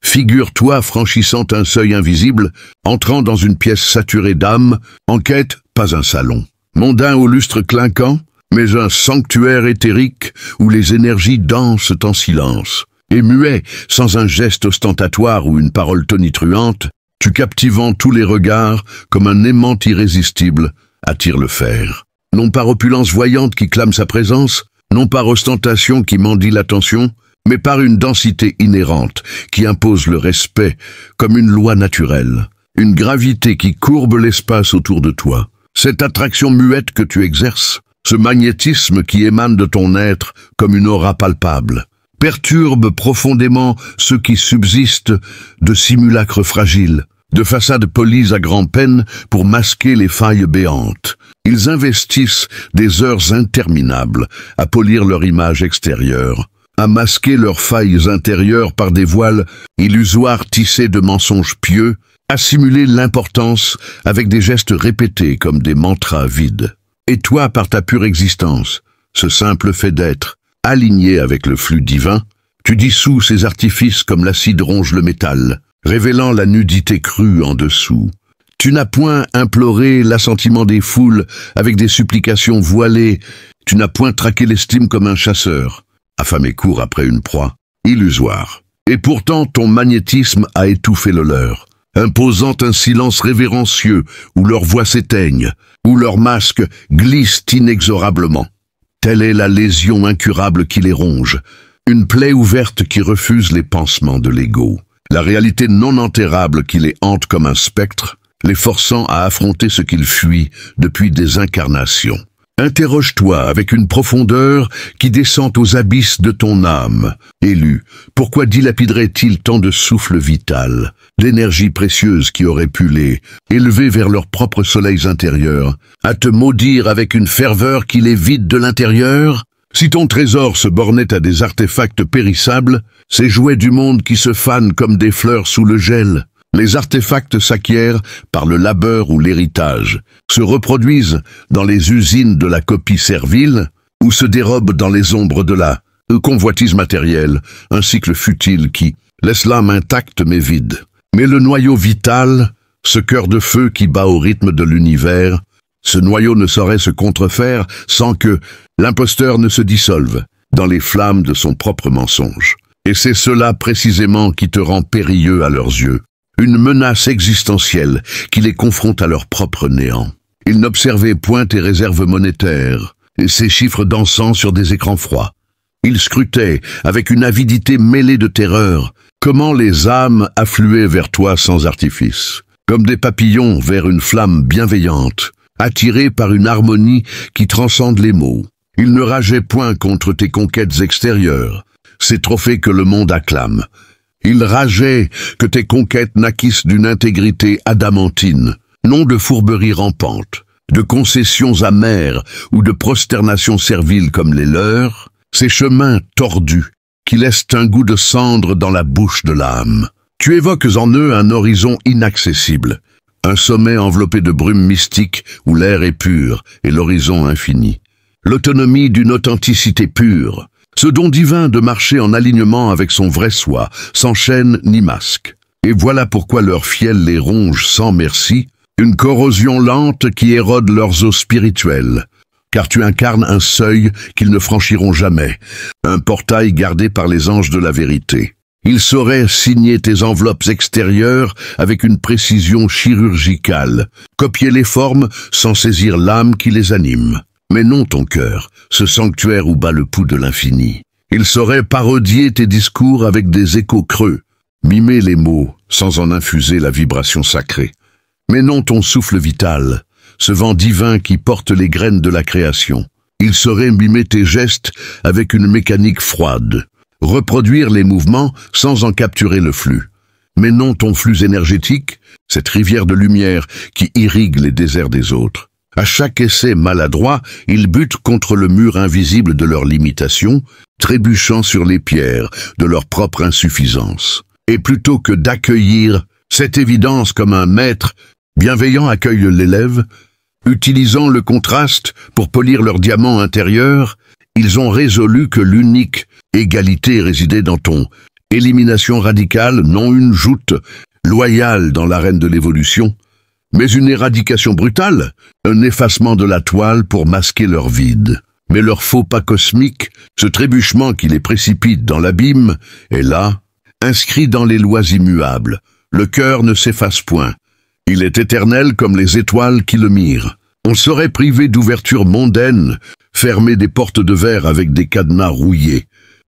Figure-toi franchissant un seuil invisible, entrant dans une pièce saturée d'âme, en quête, pas un salon. Mondain au lustre clinquant, mais un sanctuaire éthérique où les énergies dansent en silence. Et muet, sans un geste ostentatoire ou une parole tonitruante, tu captivant tous les regards comme un aimant irrésistible attire le fer. Non par opulence voyante qui clame sa présence, non par ostentation qui mendie l'attention, mais par une densité inhérente qui impose le respect comme une loi naturelle, une gravité qui courbe l'espace autour de toi. Cette attraction muette que tu exerces, ce magnétisme qui émane de ton être comme une aura palpable, perturbe profondément ceux qui subsistent de simulacres fragiles, de façades polies à grand-peine pour masquer les failles béantes. Ils investissent des heures interminables à polir leur image extérieure, à masquer leurs failles intérieures par des voiles illusoires tissés de mensonges pieux, à simuler l'importance avec des gestes répétés comme des mantras vides. Et toi, par ta pure existence, ce simple fait d'être, aligné avec le flux divin, tu dissous ces artifices comme l'acide ronge le métal, révélant la nudité crue en dessous. Tu n'as point imploré l'assentiment des foules avec des supplications voilées, tu n'as point traqué l'estime comme un chasseur, affamé court après une proie, illusoire. Et pourtant ton magnétisme a étouffé le leur, imposant un silence révérencieux où leurs voix s'éteignent, où leurs masques glissent inexorablement. Telle est la lésion incurable qui les ronge, une plaie ouverte qui refuse les pansements de l'ego, la réalité non enterrable qui les hante comme un spectre, les forçant à affronter ce qu'ils fuient depuis des incarnations. Interroge-toi avec une profondeur qui descend aux abysses de ton âme. Élu, pourquoi dilapiderait-il tant de souffle vital, d'énergie précieuse qui aurait pu les élever vers leurs propres soleils intérieurs, à te maudire avec une ferveur qui les vide de l'intérieur? Si ton trésor se bornait à des artefacts périssables, ces jouets du monde qui se fanent comme des fleurs sous le gel, les artefacts s'acquièrent par le labeur ou l'héritage, se reproduisent dans les usines de la copie servile ou se dérobent dans les ombres de la convoitise matérielle, un cycle futile qui laisse l'âme intacte mais vide. Mais le noyau vital, ce cœur de feu qui bat au rythme de l'univers, ce noyau ne saurait se contrefaire sans que l'imposteur ne se dissolve dans les flammes de son propre mensonge. Et c'est cela précisément qui te rend périlleux à leurs yeux. Une menace existentielle qui les confronte à leur propre néant. Ils n'observaient point tes réserves monétaires et ces chiffres dansant sur des écrans froids. Ils scrutaient, avec une avidité mêlée de terreur, comment les âmes affluaient vers toi sans artifice, comme des papillons vers une flamme bienveillante, attirés par une harmonie qui transcende les mots. Ils ne rageaient point contre tes conquêtes extérieures, ces trophées que le monde acclame. Il rageait que tes conquêtes naquissent d'une intégrité adamantine, non de fourberies rampantes, de concessions amères ou de prosternations serviles comme les leurs, ces chemins tordus qui laissent un goût de cendre dans la bouche de l'âme. Tu évoques en eux un horizon inaccessible, un sommet enveloppé de brume mystique où l'air est pur et l'horizon infini. L'autonomie d'une authenticité pure, ce don divin de marcher en alignement avec son vrai soi, sans chaîne ni masque. Et voilà pourquoi leur fiel les ronge sans merci, une corrosion lente qui érode leurs os spirituels. Car tu incarnes un seuil qu'ils ne franchiront jamais, un portail gardé par les anges de la vérité. Ils sauraient signer tes enveloppes extérieures avec une précision chirurgicale, copier les formes sans saisir l'âme qui les anime. Mais non ton cœur, ce sanctuaire où bat le pouls de l'infini. Il saurait parodier tes discours avec des échos creux, mimer les mots sans en infuser la vibration sacrée. Mais non ton souffle vital, ce vent divin qui porte les graines de la création. Il saurait mimer tes gestes avec une mécanique froide, reproduire les mouvements sans en capturer le flux. Mais non ton flux énergétique, cette rivière de lumière qui irrigue les déserts des autres. À chaque essai maladroit, ils butent contre le mur invisible de leur limitation, trébuchant sur les pierres de leur propre insuffisance. Et plutôt que d'accueillir cette évidence comme un maître bienveillant accueille l'élève, utilisant le contraste pour polir leur diamant intérieur, ils ont résolu que l'unique égalité résidait dans ton élimination radicale, non une joute loyale dans l'arène de l'évolution, mais une éradication brutale, un effacement de la toile pour masquer leur vide. Mais leur faux pas cosmique, ce trébuchement qui les précipite dans l'abîme, est là, inscrit dans les lois immuables. Le cœur ne s'efface point. Il est éternel comme les étoiles qui le mirent. On serait privé d'ouvertures mondaines, fermer des portes de verre avec des cadenas rouillés,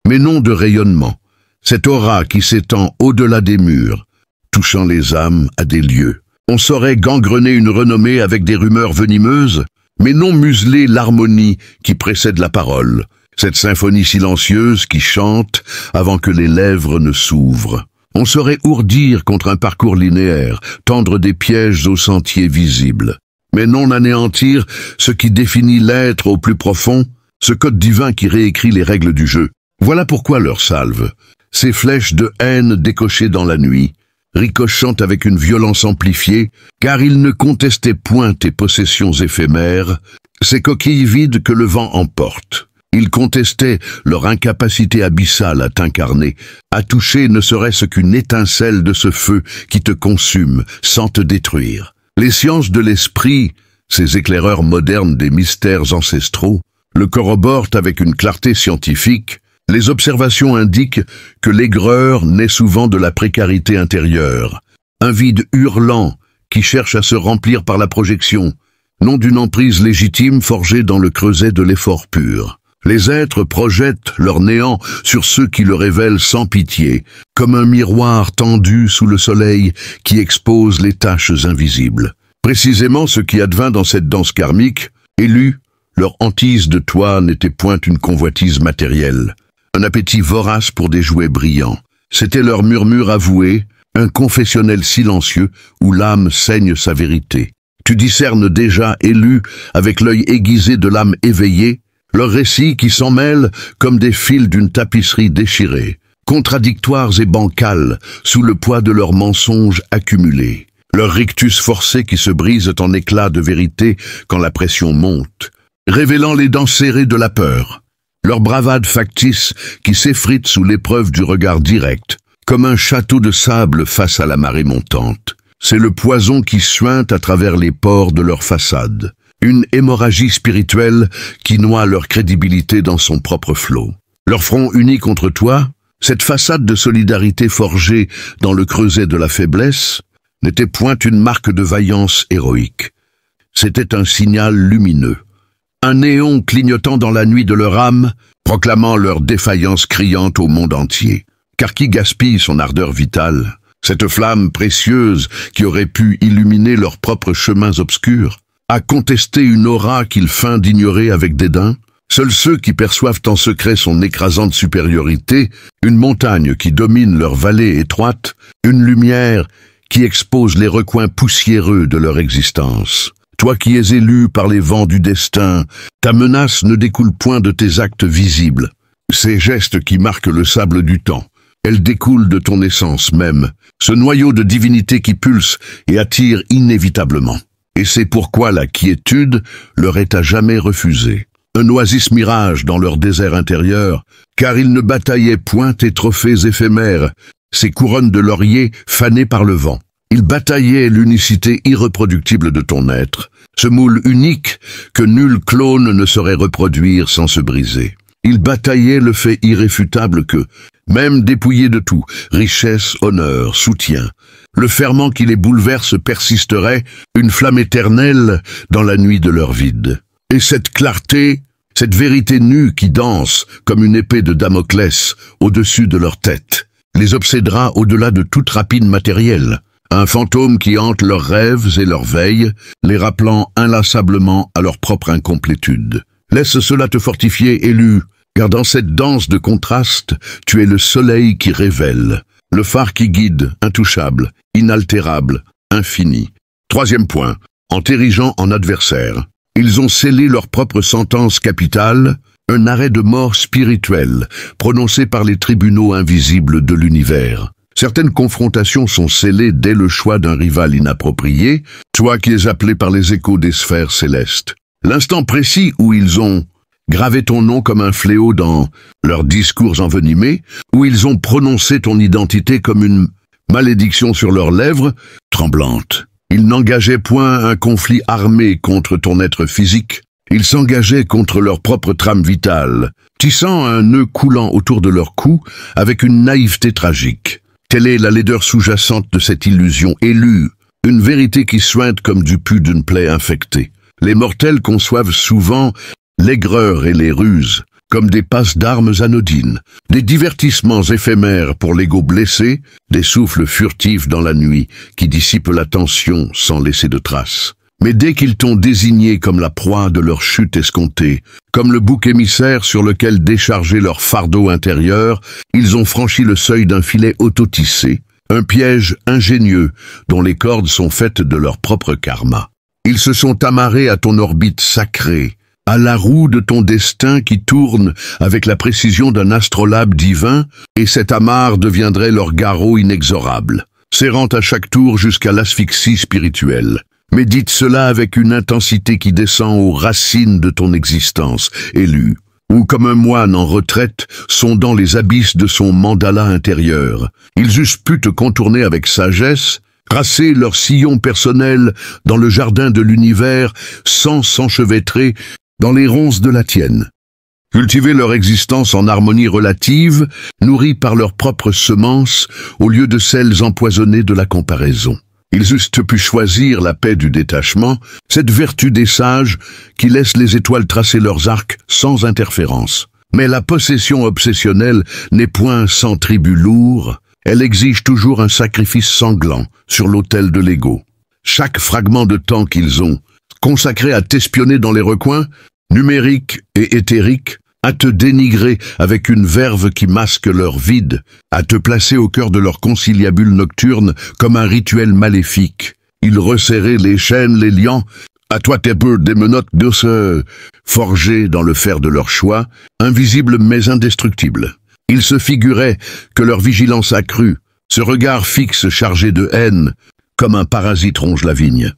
mais non de rayonnement. Cette aura qui s'étend au-delà des murs, touchant les âmes à des lieux. On saurait gangrener une renommée avec des rumeurs venimeuses, mais non museler l'harmonie qui précède la parole, cette symphonie silencieuse qui chante avant que les lèvres ne s'ouvrent. On saurait ourdir contre un parcours linéaire, tendre des pièges aux sentiers visibles, mais non anéantir ce qui définit l'être au plus profond, ce code divin qui réécrit les règles du jeu. Voilà pourquoi leur salve, ces flèches de haine décochées dans la nuit, ricochant avec une violence amplifiée, car ils ne contestaient point tes possessions éphémères, ces coquilles vides que le vent emporte. Ils contestaient leur incapacité abyssale à t'incarner, à toucher ne serait-ce qu'une étincelle de ce feu qui te consume sans te détruire. Les sciences de l'esprit, ces éclaireurs modernes des mystères ancestraux, le corroborent avec une clarté scientifique. Les observations indiquent que l'aigreur naît souvent de la précarité intérieure, un vide hurlant qui cherche à se remplir par la projection, non d'une emprise légitime forgée dans le creuset de l'effort pur. Les êtres projettent leur néant sur ceux qui le révèlent sans pitié, comme un miroir tendu sous le soleil qui expose les taches invisibles. Précisément ce qui advint dans cette danse karmique, élus, leur hantise de toi n'était point une convoitise matérielle. Un appétit vorace pour des jouets brillants. C'était leur murmure avoué, un confessionnel silencieux où l'âme saigne sa vérité. Tu discernes déjà, élu, avec l'œil aiguisé de l'âme éveillée, leurs récits qui s'en mêlent comme des fils d'une tapisserie déchirée, contradictoires et bancals sous le poids de leurs mensonges accumulés. Leurs rictus forcés qui se brisent en éclats de vérité quand la pression monte, révélant les dents serrées de la peur. Leur bravade factice qui s'effrite sous l'épreuve du regard direct, comme un château de sable face à la marée montante. C'est le poison qui suinte à travers les pores de leur façade, une hémorragie spirituelle qui noie leur crédibilité dans son propre flot. Leur front uni contre toi, cette façade de solidarité forgée dans le creuset de la faiblesse, n'était point une marque de vaillance héroïque. C'était un signal lumineux. Un néon clignotant dans la nuit de leur âme, proclamant leur défaillance criante au monde entier. Car qui gaspille son ardeur vitale, cette flamme précieuse qui aurait pu illuminer leurs propres chemins obscurs, à contester une aura qu'ils feignent d'ignorer avec dédain? Seuls ceux qui perçoivent en secret son écrasante supériorité, une montagne qui domine leur vallée étroite, une lumière qui expose les recoins poussiéreux de leur existence. Toi qui es élu par les vents du destin, ta menace ne découle point de tes actes visibles. Ces gestes qui marquent le sable du temps, elle découle de ton essence même, ce noyau de divinité qui pulse et attire inévitablement. Et c'est pourquoi la quiétude leur est à jamais refusée. Un oasis mirage dans leur désert intérieur, car ils ne bataillaient point tes trophées éphémères, ces couronnes de laurier fanées par le vent. Ils bataillaient l'unicité irreproductible de ton être, ce moule unique que nul clone ne saurait reproduire sans se briser. Ils bataillaient le fait irréfutable que, même dépouillés de tout, richesse, honneur, soutien, le ferment qui les bouleverse persisterait, une flamme éternelle dans la nuit de leur vide. Et cette clarté, cette vérité nue qui danse comme une épée de Damoclès au-dessus de leur tête, les obsédera au-delà de toute rapine matérielle. Un fantôme qui hante leurs rêves et leurs veilles, les rappelant inlassablement à leur propre incomplétude. Laisse cela te fortifier, élu, car dans cette danse de contraste, tu es le soleil qui révèle, le phare qui guide, intouchable, inaltérable, infini. Troisième point, en t'érigeant en adversaire, ils ont scellé leur propre sentence capitale, un arrêt de mort spirituel, prononcé par les tribunaux invisibles de l'univers. Certaines confrontations sont scellées dès le choix d'un rival inapproprié, toi qui es appelé par les échos des sphères célestes. L'instant précis où ils ont gravé ton nom comme un fléau dans leurs discours envenimés, où ils ont prononcé ton identité comme une malédiction sur leurs lèvres tremblantes. Ils n'engageaient point un conflit armé contre ton être physique, ils s'engageaient contre leur propre trame vitale, tissant un nœud coulant autour de leur cou avec une naïveté tragique. Telle est la laideur sous-jacente de cette illusion élue, une vérité qui suinte comme du pus d'une plaie infectée. Les mortels conçoivent souvent l'aigreur et les ruses comme des passes d'armes anodines, des divertissements éphémères pour l'ego blessé, des souffles furtifs dans la nuit qui dissipent la tension sans laisser de traces. Mais dès qu'ils t'ont désigné comme la proie de leur chute escomptée, comme le bouc émissaire sur lequel décharger leur fardeau intérieur, ils ont franchi le seuil d'un filet autotissé, un piège ingénieux dont les cordes sont faites de leur propre karma. Ils se sont amarrés à ton orbite sacrée, à la roue de ton destin qui tourne avec la précision d'un astrolabe divin, et cet amarre deviendrait leur garrot inexorable, serrant à chaque tour jusqu'à l'asphyxie spirituelle. Médite cela avec une intensité qui descend aux racines de ton existence, élu, ou comme un moine en retraite, sondant les abysses de son mandala intérieur. Ils eussent pu te contourner avec sagesse, tracer leur sillon personnel dans le jardin de l'univers sans s'enchevêtrer dans les ronces de la tienne. Cultiver leur existence en harmonie relative, nourrie par leurs propres semences, au lieu de celles empoisonnées de la comparaison. Ils eussent pu choisir la paix du détachement, cette vertu des sages qui laisse les étoiles tracer leurs arcs sans interférence. Mais la possession obsessionnelle n'est point sans tribut lourd, elle exige toujours un sacrifice sanglant sur l'autel de l'ego. Chaque fragment de temps qu'ils ont consacré à t'espionner dans les recoins, numériques et éthériques, à te dénigrer avec une verve qui masque leur vide, à te placer au cœur de leur conciliabule nocturne comme un rituel maléfique. Ils resserraient les chaînes, les liants, à toi tes peu des menottes de se forger dans le fer de leur choix, invisibles mais indestructibles. Ils se figuraient que leur vigilance accrue, ce regard fixe chargé de haine, comme un parasite ronge la vigne.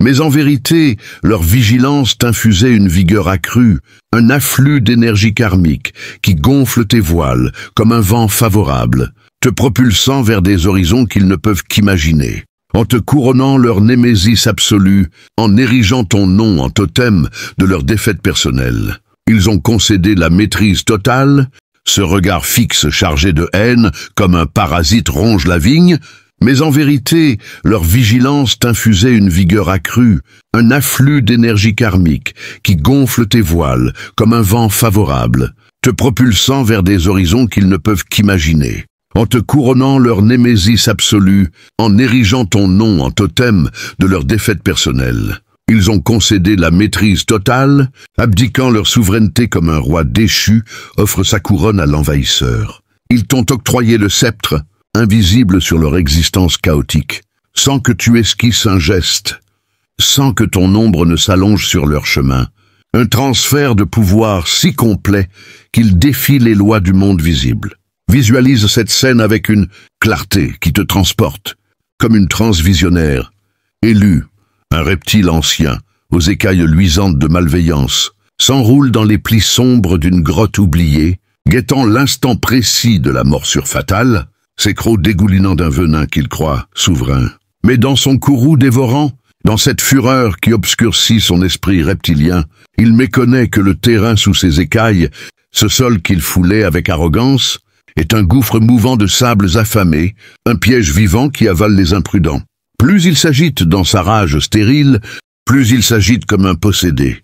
Mais en vérité, leur vigilance t'infusait une vigueur accrue, un afflux d'énergie karmique qui gonfle tes voiles comme un vent favorable, te propulsant vers des horizons qu'ils ne peuvent qu'imaginer. En te couronnant leur némésis absolue, en érigeant ton nom en totem de leur défaite personnelle. Ils ont concédé la maîtrise totale, ce regard fixe chargé de haine comme un parasite ronge la vigne, mais en vérité, leur vigilance t'infusait une vigueur accrue, un afflux d'énergie karmique qui gonfle tes voiles comme un vent favorable, te propulsant vers des horizons qu'ils ne peuvent qu'imaginer. En te couronnant leur némésis absolue, en érigeant ton nom en totem de leur défaite personnelle. Ils ont concédé la maîtrise totale, abdiquant leur souveraineté comme un roi déchu offre sa couronne à l'envahisseur. Ils t'ont octroyé le sceptre, invisible sur leur existence chaotique, sans que tu esquisses un geste, sans que ton ombre ne s'allonge sur leur chemin. Un transfert de pouvoir si complet qu'il défie les lois du monde visible. Visualise cette scène avec une clarté qui te transporte, comme une transe visionnaire. Élu, un reptile ancien, aux écailles luisantes de malveillance, s'enroule dans les plis sombres d'une grotte oubliée, guettant l'instant précis de la morsure fatale, ses crocs dégoulinant d'un venin qu'il croit souverain. Mais dans son courroux dévorant, dans cette fureur qui obscurcit son esprit reptilien, il méconnaît que le terrain sous ses écailles, ce sol qu'il foulait avec arrogance, est un gouffre mouvant de sables affamés, un piège vivant qui avale les imprudents. Plus il s'agite dans sa rage stérile, plus il s'agite comme un possédé,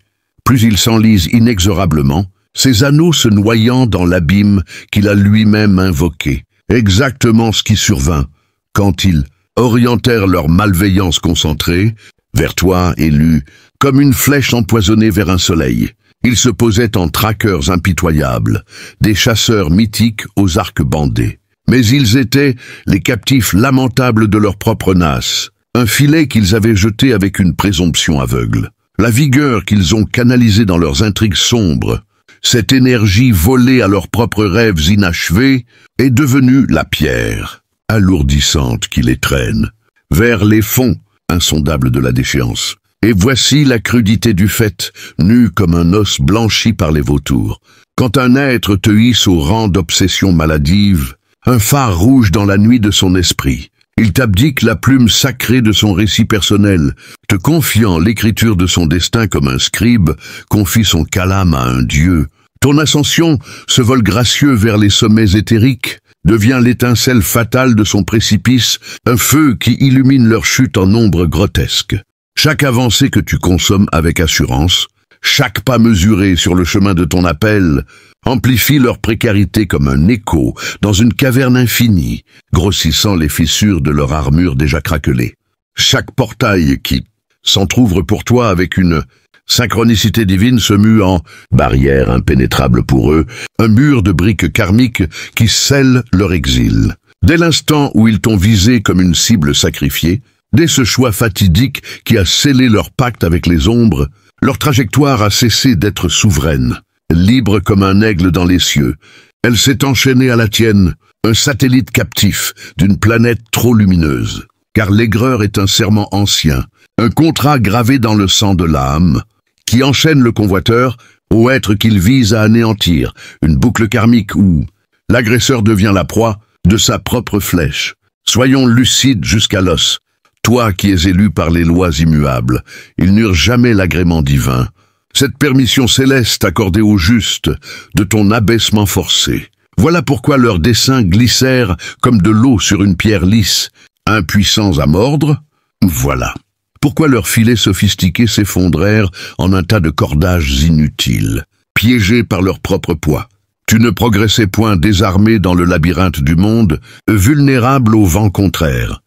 plus il s'enlise inexorablement, ses anneaux se noyant dans l'abîme qu'il a lui-même invoqué. Exactement ce qui survint quand ils orientèrent leur malveillance concentrée vers toi, élu, comme une flèche empoisonnée vers un soleil. Ils se posaient en traqueurs impitoyables, des chasseurs mythiques aux arcs bandés. Mais ils étaient les captifs lamentables de leur propre nasse, un filet qu'ils avaient jeté avec une présomption aveugle. La vigueur qu'ils ont canalisée dans leurs intrigues sombres, cette énergie volée à leurs propres rêves inachevés, est devenue la pierre alourdissante qui les traîne vers les fonds insondables de la déchéance. Et voici la crudité du fait, nue comme un os blanchi par les vautours. Quand un être te hisse au rang d'obsession maladive, un phare rouge dans la nuit de son esprit, il t'abdique la plume sacrée de son récit personnel, te confiant l'écriture de son destin comme un scribe confie son calame à un dieu. Ton ascension, ce vol gracieux vers les sommets éthériques, devient l'étincelle fatale de son précipice, un feu qui illumine leur chute en ombre grotesque. Chaque avancée que tu consommes avec assurance, chaque pas mesuré sur le chemin de ton appel, amplifie leur précarité comme un écho dans une caverne infinie, grossissant les fissures de leur armure déjà craquelée. Chaque portail qui s'entr'ouvre pour toi avec une synchronicité divine se mue en barrière impénétrable pour eux, un mur de briques karmiques qui scelle leur exil. Dès l'instant où ils t'ont visé comme une cible sacrifiée, dès ce choix fatidique qui a scellé leur pacte avec les ombres, leur trajectoire a cessé d'être souveraine. Libre comme un aigle dans les cieux, elle s'est enchaînée à la tienne, un satellite captif d'une planète trop lumineuse. Car l'aigreur est un serment ancien, un contrat gravé dans le sang de l'âme, qui enchaîne le convoiteur au être qu'il vise à anéantir, une boucle karmique où l'agresseur devient la proie de sa propre flèche. Soyons lucides jusqu'à l'os. Toi qui es élu par les lois immuables, ils n'eurent jamais l'agrément divin. Cette permission céleste accordée aux justes de ton abaissement forcé. Voilà pourquoi leurs desseins glissèrent comme de l'eau sur une pierre lisse, impuissants à mordre. Voilà pourquoi leurs filets sophistiqués s'effondrèrent en un tas de cordages inutiles, piégés par leur propre poids. Tu ne progressais point désarmé dans le labyrinthe du monde, vulnérable au vent contraire.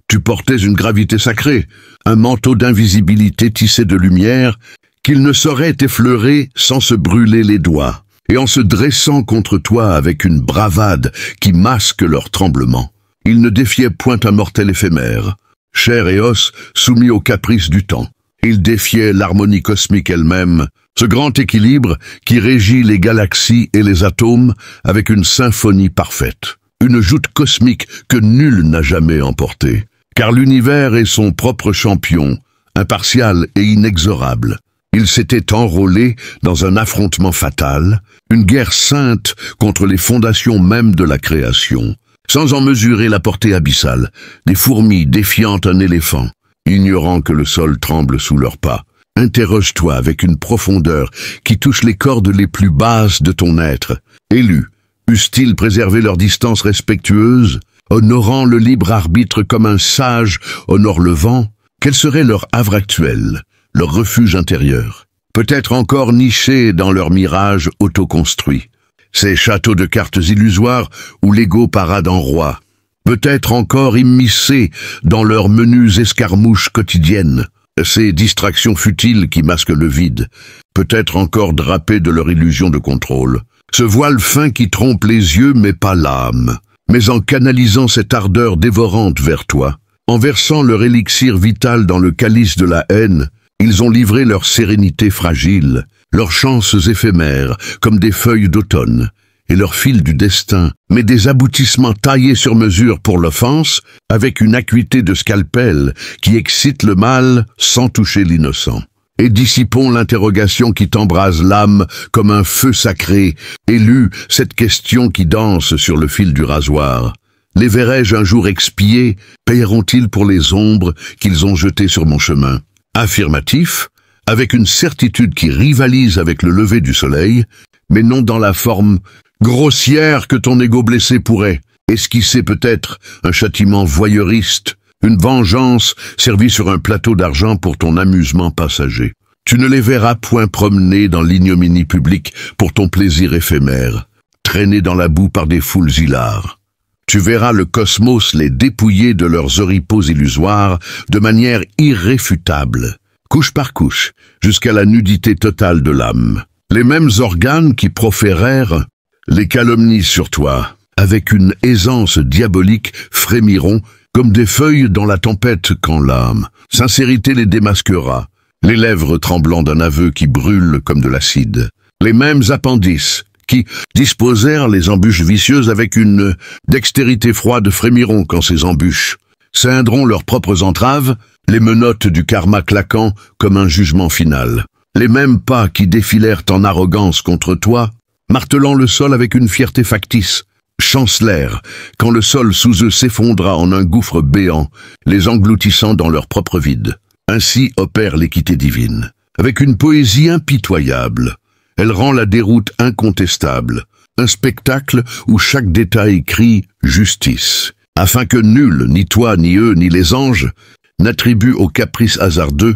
Tu portais une gravité sacrée, un manteau d'invisibilité tissé de lumière, qu'il ne saurait effleurer sans se brûler les doigts, et en se dressant contre toi avec une bravade qui masque leur tremblement. Ils ne défiaient point un mortel éphémère, chair et os soumis aux caprices du temps. Ils défiaient l'harmonie cosmique elle-même, ce grand équilibre qui régit les galaxies et les atomes avec une symphonie parfaite. Une joute cosmique que nul n'a jamais emportée, car l'univers est son propre champion, impartial et inexorable. Il s'était enrôlé dans un affrontement fatal, une guerre sainte contre les fondations mêmes de la création, sans en mesurer la portée abyssale, des fourmis défiant un éléphant, ignorant que le sol tremble sous leurs pas. Interroge-toi avec une profondeur qui touche les cordes les plus basses de ton être. Élus, eussent-ils préservé leur distance respectueuse, honorant le libre arbitre comme un sage honore le vent? Quel serait leur havre actuel, leur refuge intérieur? Peut-être encore nichés dans leur mirage autoconstruit. Ces châteaux de cartes illusoires où l'ego parade en roi. Peut-être encore immiscés dans leurs menues escarmouches quotidiennes. Ces distractions futiles qui masquent le vide. Peut-être encore drapés de leur illusion de contrôle. Ce voile fin qui trompe les yeux mais pas l'âme. Mais en canalisant cette ardeur dévorante vers toi, en versant leur élixir vital dans le calice de la haine, ils ont livré leur sérénité fragile, leurs chances éphémères, comme des feuilles d'automne, et leur fil du destin, mais des aboutissements taillés sur mesure pour l'offense, avec une acuité de scalpel qui excite le mal sans toucher l'innocent. Et dissipons l'interrogation qui t'embrase l'âme comme un feu sacré, élu cette question qui danse sur le fil du rasoir. Les verrai-je un jour expier, paieront-ils pour les ombres qu'ils ont jetées sur mon chemin? Affirmatif, avec une certitude qui rivalise avec le lever du soleil, mais non dans la forme grossière que ton ego blessé pourrait esquisser peut-être un châtiment voyeuriste, une vengeance servie sur un plateau d'argent pour ton amusement passager. Tu ne les verras point promener dans l'ignominie publique pour ton plaisir éphémère, traînés dans la boue par des foules hilares. Tu verras le cosmos les dépouiller de leurs oripeaux illusoires de manière irréfutable, couche par couche, jusqu'à la nudité totale de l'âme. Les mêmes organes qui proférèrent les calomnies sur toi, avec une aisance diabolique, frémiront comme des feuilles dans la tempête quand l'âme. Sincérité les démasquera, les lèvres tremblant d'un aveu qui brûle comme de l'acide. Les mêmes appendices qui disposèrent les embûches vicieuses avec une dextérité froide frémiront quand ces embûches ceindront leurs propres entraves, les menottes du karma claquant comme un jugement final. Les mêmes pas qui défilèrent en arrogance contre toi, martelant le sol avec une fierté factice, chancelèrent quand le sol sous eux s'effondra en un gouffre béant, les engloutissant dans leur propre vide. Ainsi opère l'équité divine. Avec une poésie impitoyable, elle rend la déroute incontestable, un spectacle où chaque détail crie « justice », afin que nul, ni toi, ni eux, ni les anges, n'attribue au caprice hasardeux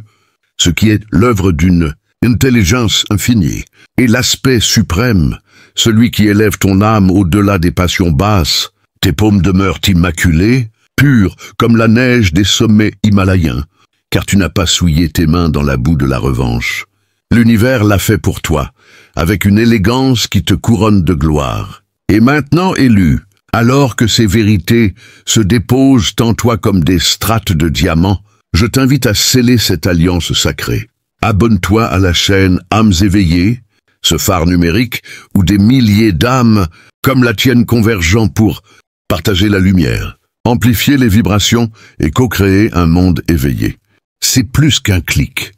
ce qui est l'œuvre d'une intelligence infinie, et l'aspect suprême, celui qui élève ton âme au-delà des passions basses. Tes paumes demeurent immaculées, pures comme la neige des sommets himalayens, car tu n'as pas souillé tes mains dans la boue de la revanche. L'univers l'a fait pour toi, avec une élégance qui te couronne de gloire. Et maintenant, élu, alors que ces vérités se déposent en toi comme des strates de diamants, je t'invite à sceller cette alliance sacrée. Abonne-toi à la chaîne Âmes éveillées, ce phare numérique où des milliers d'âmes comme la tienne convergent pour partager la lumière, amplifier les vibrations et co-créer un monde éveillé. C'est plus qu'un clic,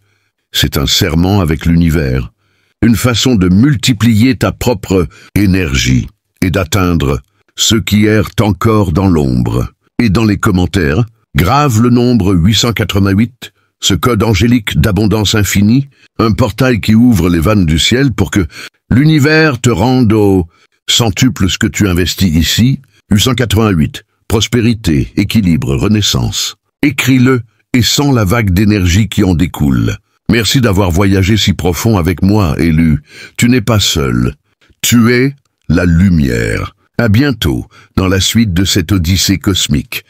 c'est un serment avec l'univers, une façon de multiplier ta propre énergie et d'atteindre ceux qui errent encore dans l'ombre. Et dans les commentaires, grave le nombre 888, ce code angélique d'abondance infinie, un portail qui ouvre les vannes du ciel pour que l'univers te rende au centuple ce que tu investis ici. 888, prospérité, équilibre, renaissance. Écris-le et sens la vague d'énergie qui en découle. Merci d'avoir voyagé si profond avec moi, élu. Tu n'es pas seul. Tu es la lumière. À bientôt dans la suite de cette odyssée cosmique.